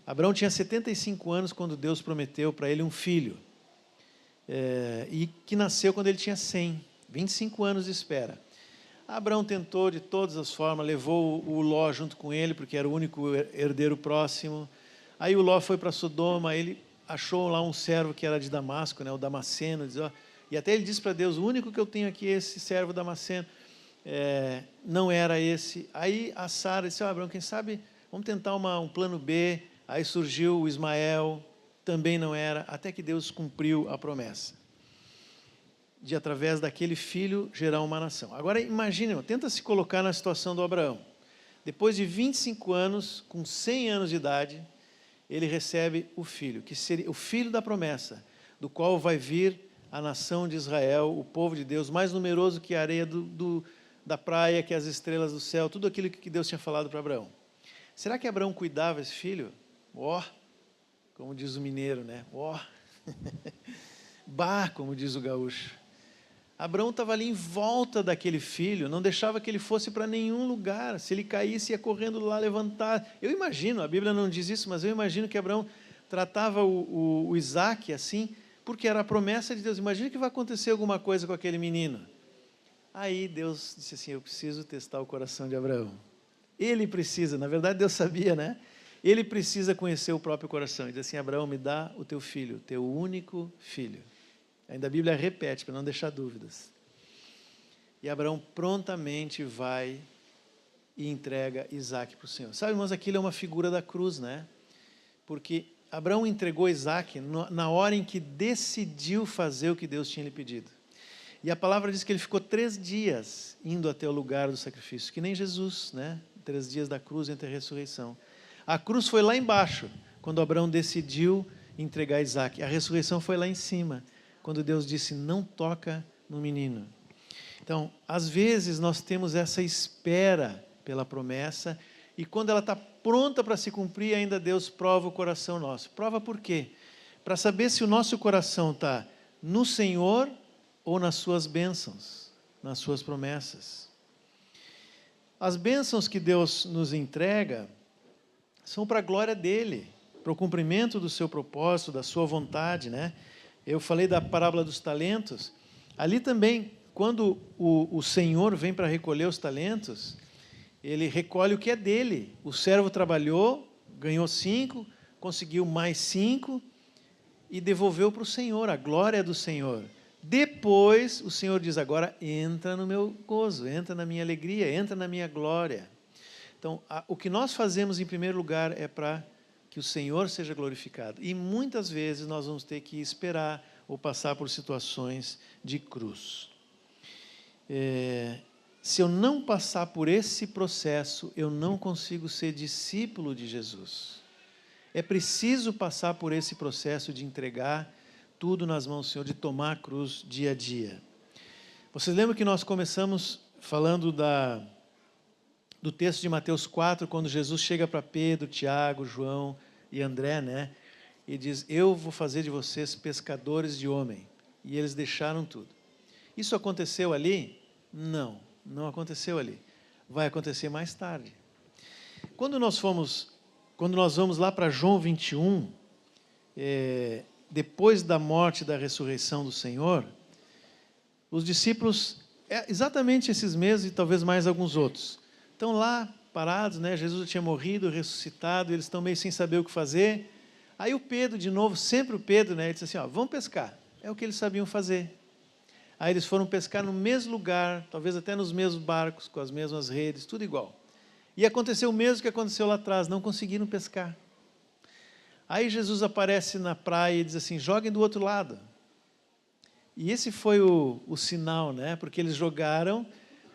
Abraão tinha 75 anos quando Deus prometeu para ele um filho, e que nasceu quando ele tinha 100, 25 anos de espera. Abraão tentou de todas as formas, levou o Ló junto com ele, porque era o único herdeiro próximo. Aí o Ló foi para Sodoma, ele achou lá um servo que era de Damasco, né, o Damasceno, e até ele disse para Deus, o único que eu tenho aqui é esse servo Damasceno. Não era esse. Aí a Sara disse, Abraão, quem sabe, vamos tentar um plano B. Aí surgiu o Ismael, também não era, até que Deus cumpriu a promessa de, através daquele filho, gerar uma nação. Agora, imagine, tenta se colocar na situação do Abraão. Depois de 25 anos, com 100 anos de idade, ele recebe o filho, que seria o filho da promessa, do qual vai vir a nação de Israel, o povo de Deus, mais numeroso que a areia da praia, que as estrelas do céu, tudo aquilo que Deus tinha falado para Abraão. Será que Abraão cuidava desse filho? Como diz o mineiro, né? Bah, como diz o gaúcho. Abraão estava ali em volta daquele filho, não deixava que ele fosse para nenhum lugar. Se ele caísse, ia correndo lá levantar. Eu imagino, a Bíblia não diz isso, mas eu imagino que Abraão tratava o Isaac assim, porque era a promessa de Deus. Imagina que vai acontecer alguma coisa com aquele menino. Aí Deus disse assim, eu preciso testar o coração de Abraão. Ele precisa, na verdade Deus sabia, né? Ele precisa conhecer o próprio coração. Ele diz assim, Abraão, me dá o teu filho, teu único filho. Ainda a Bíblia repete, para não deixar dúvidas. E Abraão prontamente vai e entrega Isaac para o Senhor. Sabe, irmãos, aquilo é uma figura da cruz, né? Porque Abraão entregou Isaac na hora em que decidiu fazer o que Deus tinha lhe pedido. E a palavra diz que ele ficou 3 dias indo até o lugar do sacrifício, que nem Jesus, né? 3 dias da cruz entre a ressurreição. A cruz foi lá embaixo, quando Abraão decidiu entregar Isaac. A ressurreição foi lá em cima, quando Deus disse, não toca no menino. Então, às vezes nós temos essa espera pela promessa, e quando ela está pronta para se cumprir, ainda Deus prova o coração nosso. Prova por quê? Para saber se o nosso coração está no Senhor ou nas suas bênçãos, nas suas promessas. As bênçãos que Deus nos entrega são para a glória dEle, para o cumprimento do seu propósito, da sua vontade, né? Eu falei da parábola dos talentos. Ali também, quando o Senhor vem para recolher os talentos, ele recolhe o que é dele. O servo trabalhou, ganhou 5, conseguiu mais 5 e devolveu para o Senhor, a glória é do Senhor. Depois, o Senhor diz, agora entra no meu gozo, entra na minha alegria, entra na minha glória. Então, o que nós fazemos em primeiro lugar é para que o Senhor seja glorificado. E muitas vezes nós vamos ter que esperar ou passar por situações de cruz. Se eu não passar por esse processo, eu não consigo ser discípulo de Jesus. É preciso passar por esse processo de entregar tudo nas mãos do Senhor, de tomar a cruz dia a dia. Vocês lembram que nós começamos falando do texto de Mateus 4, quando Jesus chega para Pedro, Tiago, João e André, né? E diz, eu vou fazer de vocês pescadores de homem. E eles deixaram tudo. Isso aconteceu ali? Não, não aconteceu ali. Vai acontecer mais tarde. Quando nós vamos lá para João 21, depois da morte e da ressurreição do Senhor, os discípulos, exatamente esses mesmos e talvez mais alguns outros, estão lá parados, né? Jesus tinha morrido, ressuscitado, eles estão meio sem saber o que fazer. Aí o Pedro, de novo, sempre o Pedro, né? Ele disse assim, vamos pescar. É o que eles sabiam fazer. Aí eles foram pescar no mesmo lugar, talvez até nos mesmos barcos, com as mesmas redes, tudo igual. E aconteceu o mesmo que aconteceu lá atrás, não conseguiram pescar. Aí Jesus aparece na praia e diz assim, joguem do outro lado. E esse foi o sinal, né? Porque eles jogaram,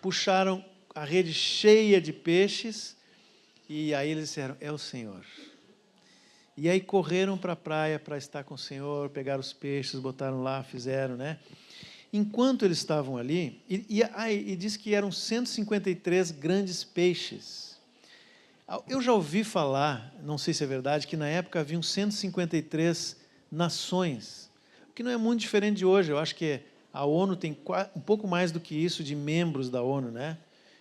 puxaram a rede cheia de peixes, e aí eles disseram, é o Senhor. E aí correram para a praia para estar com o Senhor, pegaram os peixes, botaram lá, fizeram, né? Enquanto eles estavam ali, e diz que eram 153 grandes peixes. Eu já ouvi falar, não sei se é verdade, que na época haviam 153 nações, o que não é muito diferente de hoje. Eu acho que a ONU tem um pouco mais do que isso de membros da ONU, né?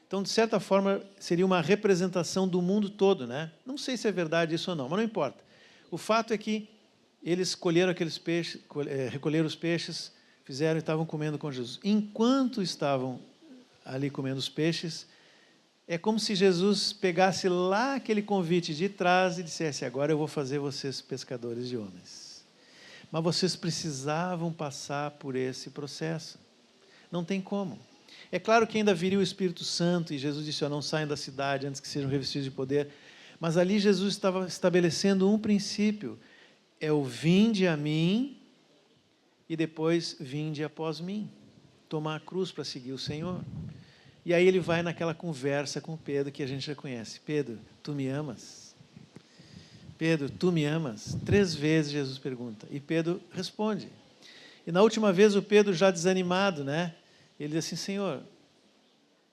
Então, de certa forma, seria uma representação do mundo todo, né? Não sei se é verdade isso ou não, mas não importa. O fato é que eles colheram aqueles peixes, recolheram os peixes, fizeram e estavam comendo com Jesus. Enquanto estavam ali comendo os peixes. É como se Jesus pegasse lá aquele convite de trás e dissesse: agora eu vou fazer vocês pescadores de homens. Mas vocês precisavam passar por esse processo. Não tem como. É claro que ainda viria o Espírito Santo, e Jesus disse: não saiam da cidade antes que sejam revestidos de poder. Mas ali Jesus estava estabelecendo um princípio: é o vinde a mim, e depois vinde após mim. Tomar a cruz para seguir o Senhor. E aí ele vai naquela conversa com Pedro que a gente já conhece. Pedro, tu me amas? Pedro, tu me amas? 3 vezes Jesus pergunta. E Pedro responde. E na última vez o Pedro já desanimado, né? Ele diz assim: Senhor,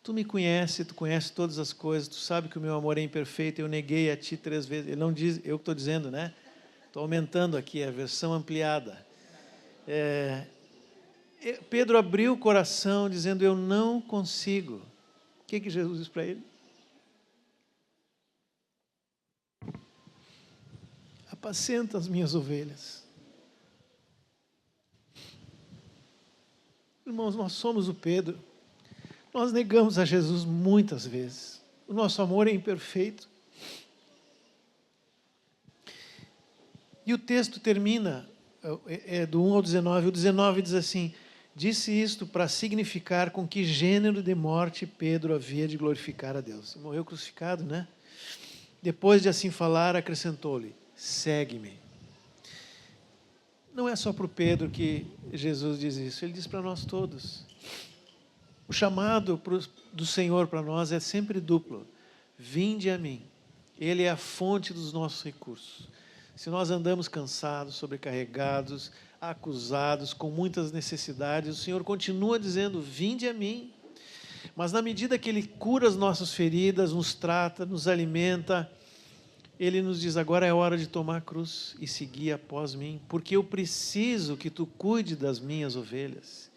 tu me conheces, tu conheces todas as coisas, tu sabe que o meu amor é imperfeito, eu neguei a ti 3 vezes. Ele não diz, eu que estou dizendo, né? Estou aumentando aqui a versão ampliada. Pedro abriu o coração dizendo: eu não consigo. O que Jesus diz para ele? Apacenta as minhas ovelhas. Irmãos, nós somos o Pedro. Nós negamos a Jesus muitas vezes. O nosso amor é imperfeito. E o texto termina, do 1 ao 19. O 19 diz assim: disse isto para significar com que gênero de morte Pedro havia de glorificar a Deus. Morreu crucificado, né? Depois de assim falar, acrescentou-lhe: segue-me. Não é só para o Pedro que Jesus diz isso, ele diz para nós todos. O chamado do Senhor para nós é sempre duplo: vinde a mim. Ele é a fonte dos nossos recursos. Se nós andamos cansados, sobrecarregados, acusados, com muitas necessidades, o Senhor continua dizendo: vinde a mim. Mas na medida que Ele cura as nossas feridas, nos trata, nos alimenta, Ele nos diz: agora é hora de tomar a cruz e seguir após mim, porque eu preciso que tu cuide das minhas ovelhas.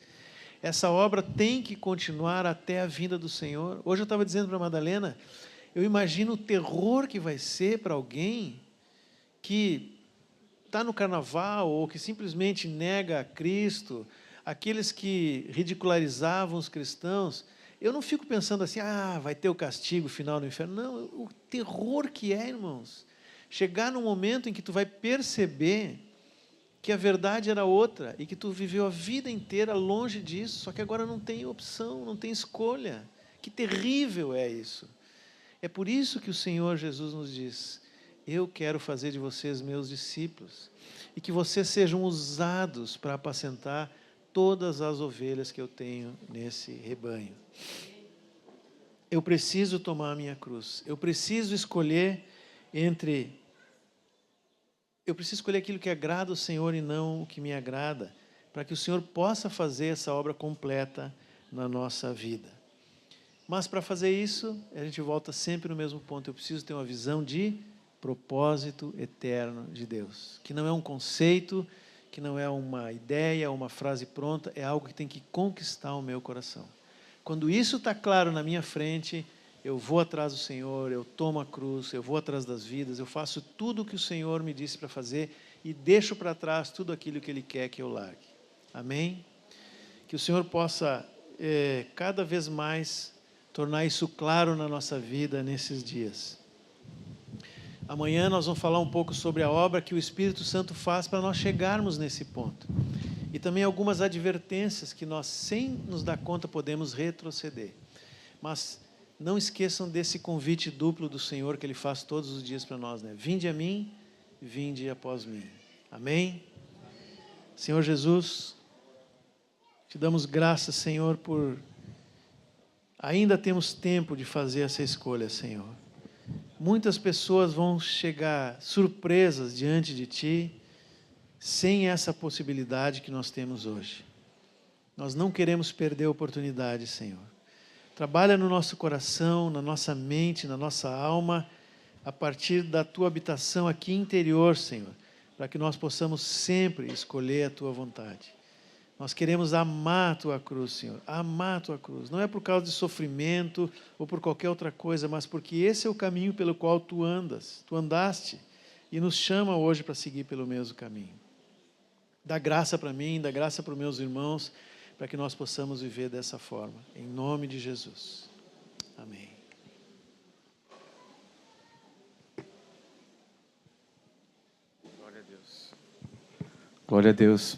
Essa obra tem que continuar até a vinda do Senhor. Hoje eu estava dizendo para a Madalena, eu imagino o terror que vai ser para alguém que está no carnaval ou que simplesmente nega a Cristo, aqueles que ridicularizavam os cristãos. Eu não fico pensando assim: vai ter o castigo final no inferno. Não, o terror que é, irmãos, chegar num momento em que tu vai perceber que a verdade era outra e que tu viveu a vida inteira longe disso, só que agora não tem opção, não tem escolha. Que terrível é isso. É por isso que o Senhor Jesus nos diz: eu quero fazer de vocês meus discípulos e que vocês sejam usados para apacentar todas as ovelhas que eu tenho nesse rebanho. Eu preciso tomar a minha cruz. Eu preciso escolher aquilo que agrada ao Senhor e não o que me agrada, para que o Senhor possa fazer essa obra completa na nossa vida. Mas para fazer isso, a gente volta sempre no mesmo ponto: eu preciso ter uma visão de propósito eterno de Deus, que não é um conceito, que não é uma ideia, uma frase pronta, é algo que tem que conquistar o meu coração. Quando isso está claro na minha frente, eu vou atrás do Senhor, eu tomo a cruz, eu vou atrás das vidas, eu faço tudo o que o Senhor me disse para fazer e deixo para trás tudo aquilo que Ele quer que eu largue. Amém? Que o Senhor possa cada vez mais tornar isso claro na nossa vida nesses dias. Amanhã nós vamos falar um pouco sobre a obra que o Espírito Santo faz para nós chegarmos nesse ponto. E também algumas advertências que nós, sem nos dar conta, podemos retroceder. Mas não esqueçam desse convite duplo do Senhor que Ele faz todos os dias para nós, né? Vinde a mim, vinde após mim. Amém? Senhor Jesus, te damos graças, Senhor, por ainda temos tempo de fazer essa escolha, Senhor. Muitas pessoas vão chegar surpresas diante de Ti, sem essa possibilidade que nós temos hoje. Nós não queremos perder a oportunidade, Senhor. Trabalha no nosso coração, na nossa mente, na nossa alma, a partir da Tua habitação aqui interior, Senhor, para que nós possamos sempre escolher a Tua vontade. Nós queremos amar a Tua cruz, Senhor, amar a Tua cruz. Não é por causa de sofrimento ou por qualquer outra coisa, mas porque esse é o caminho pelo qual Tu andaste e nos chama hoje para seguir pelo mesmo caminho. Dá graça para mim, dá graça para os meus irmãos, para que nós possamos viver dessa forma. Em nome de Jesus. Amém. Glória a Deus. Glória a Deus.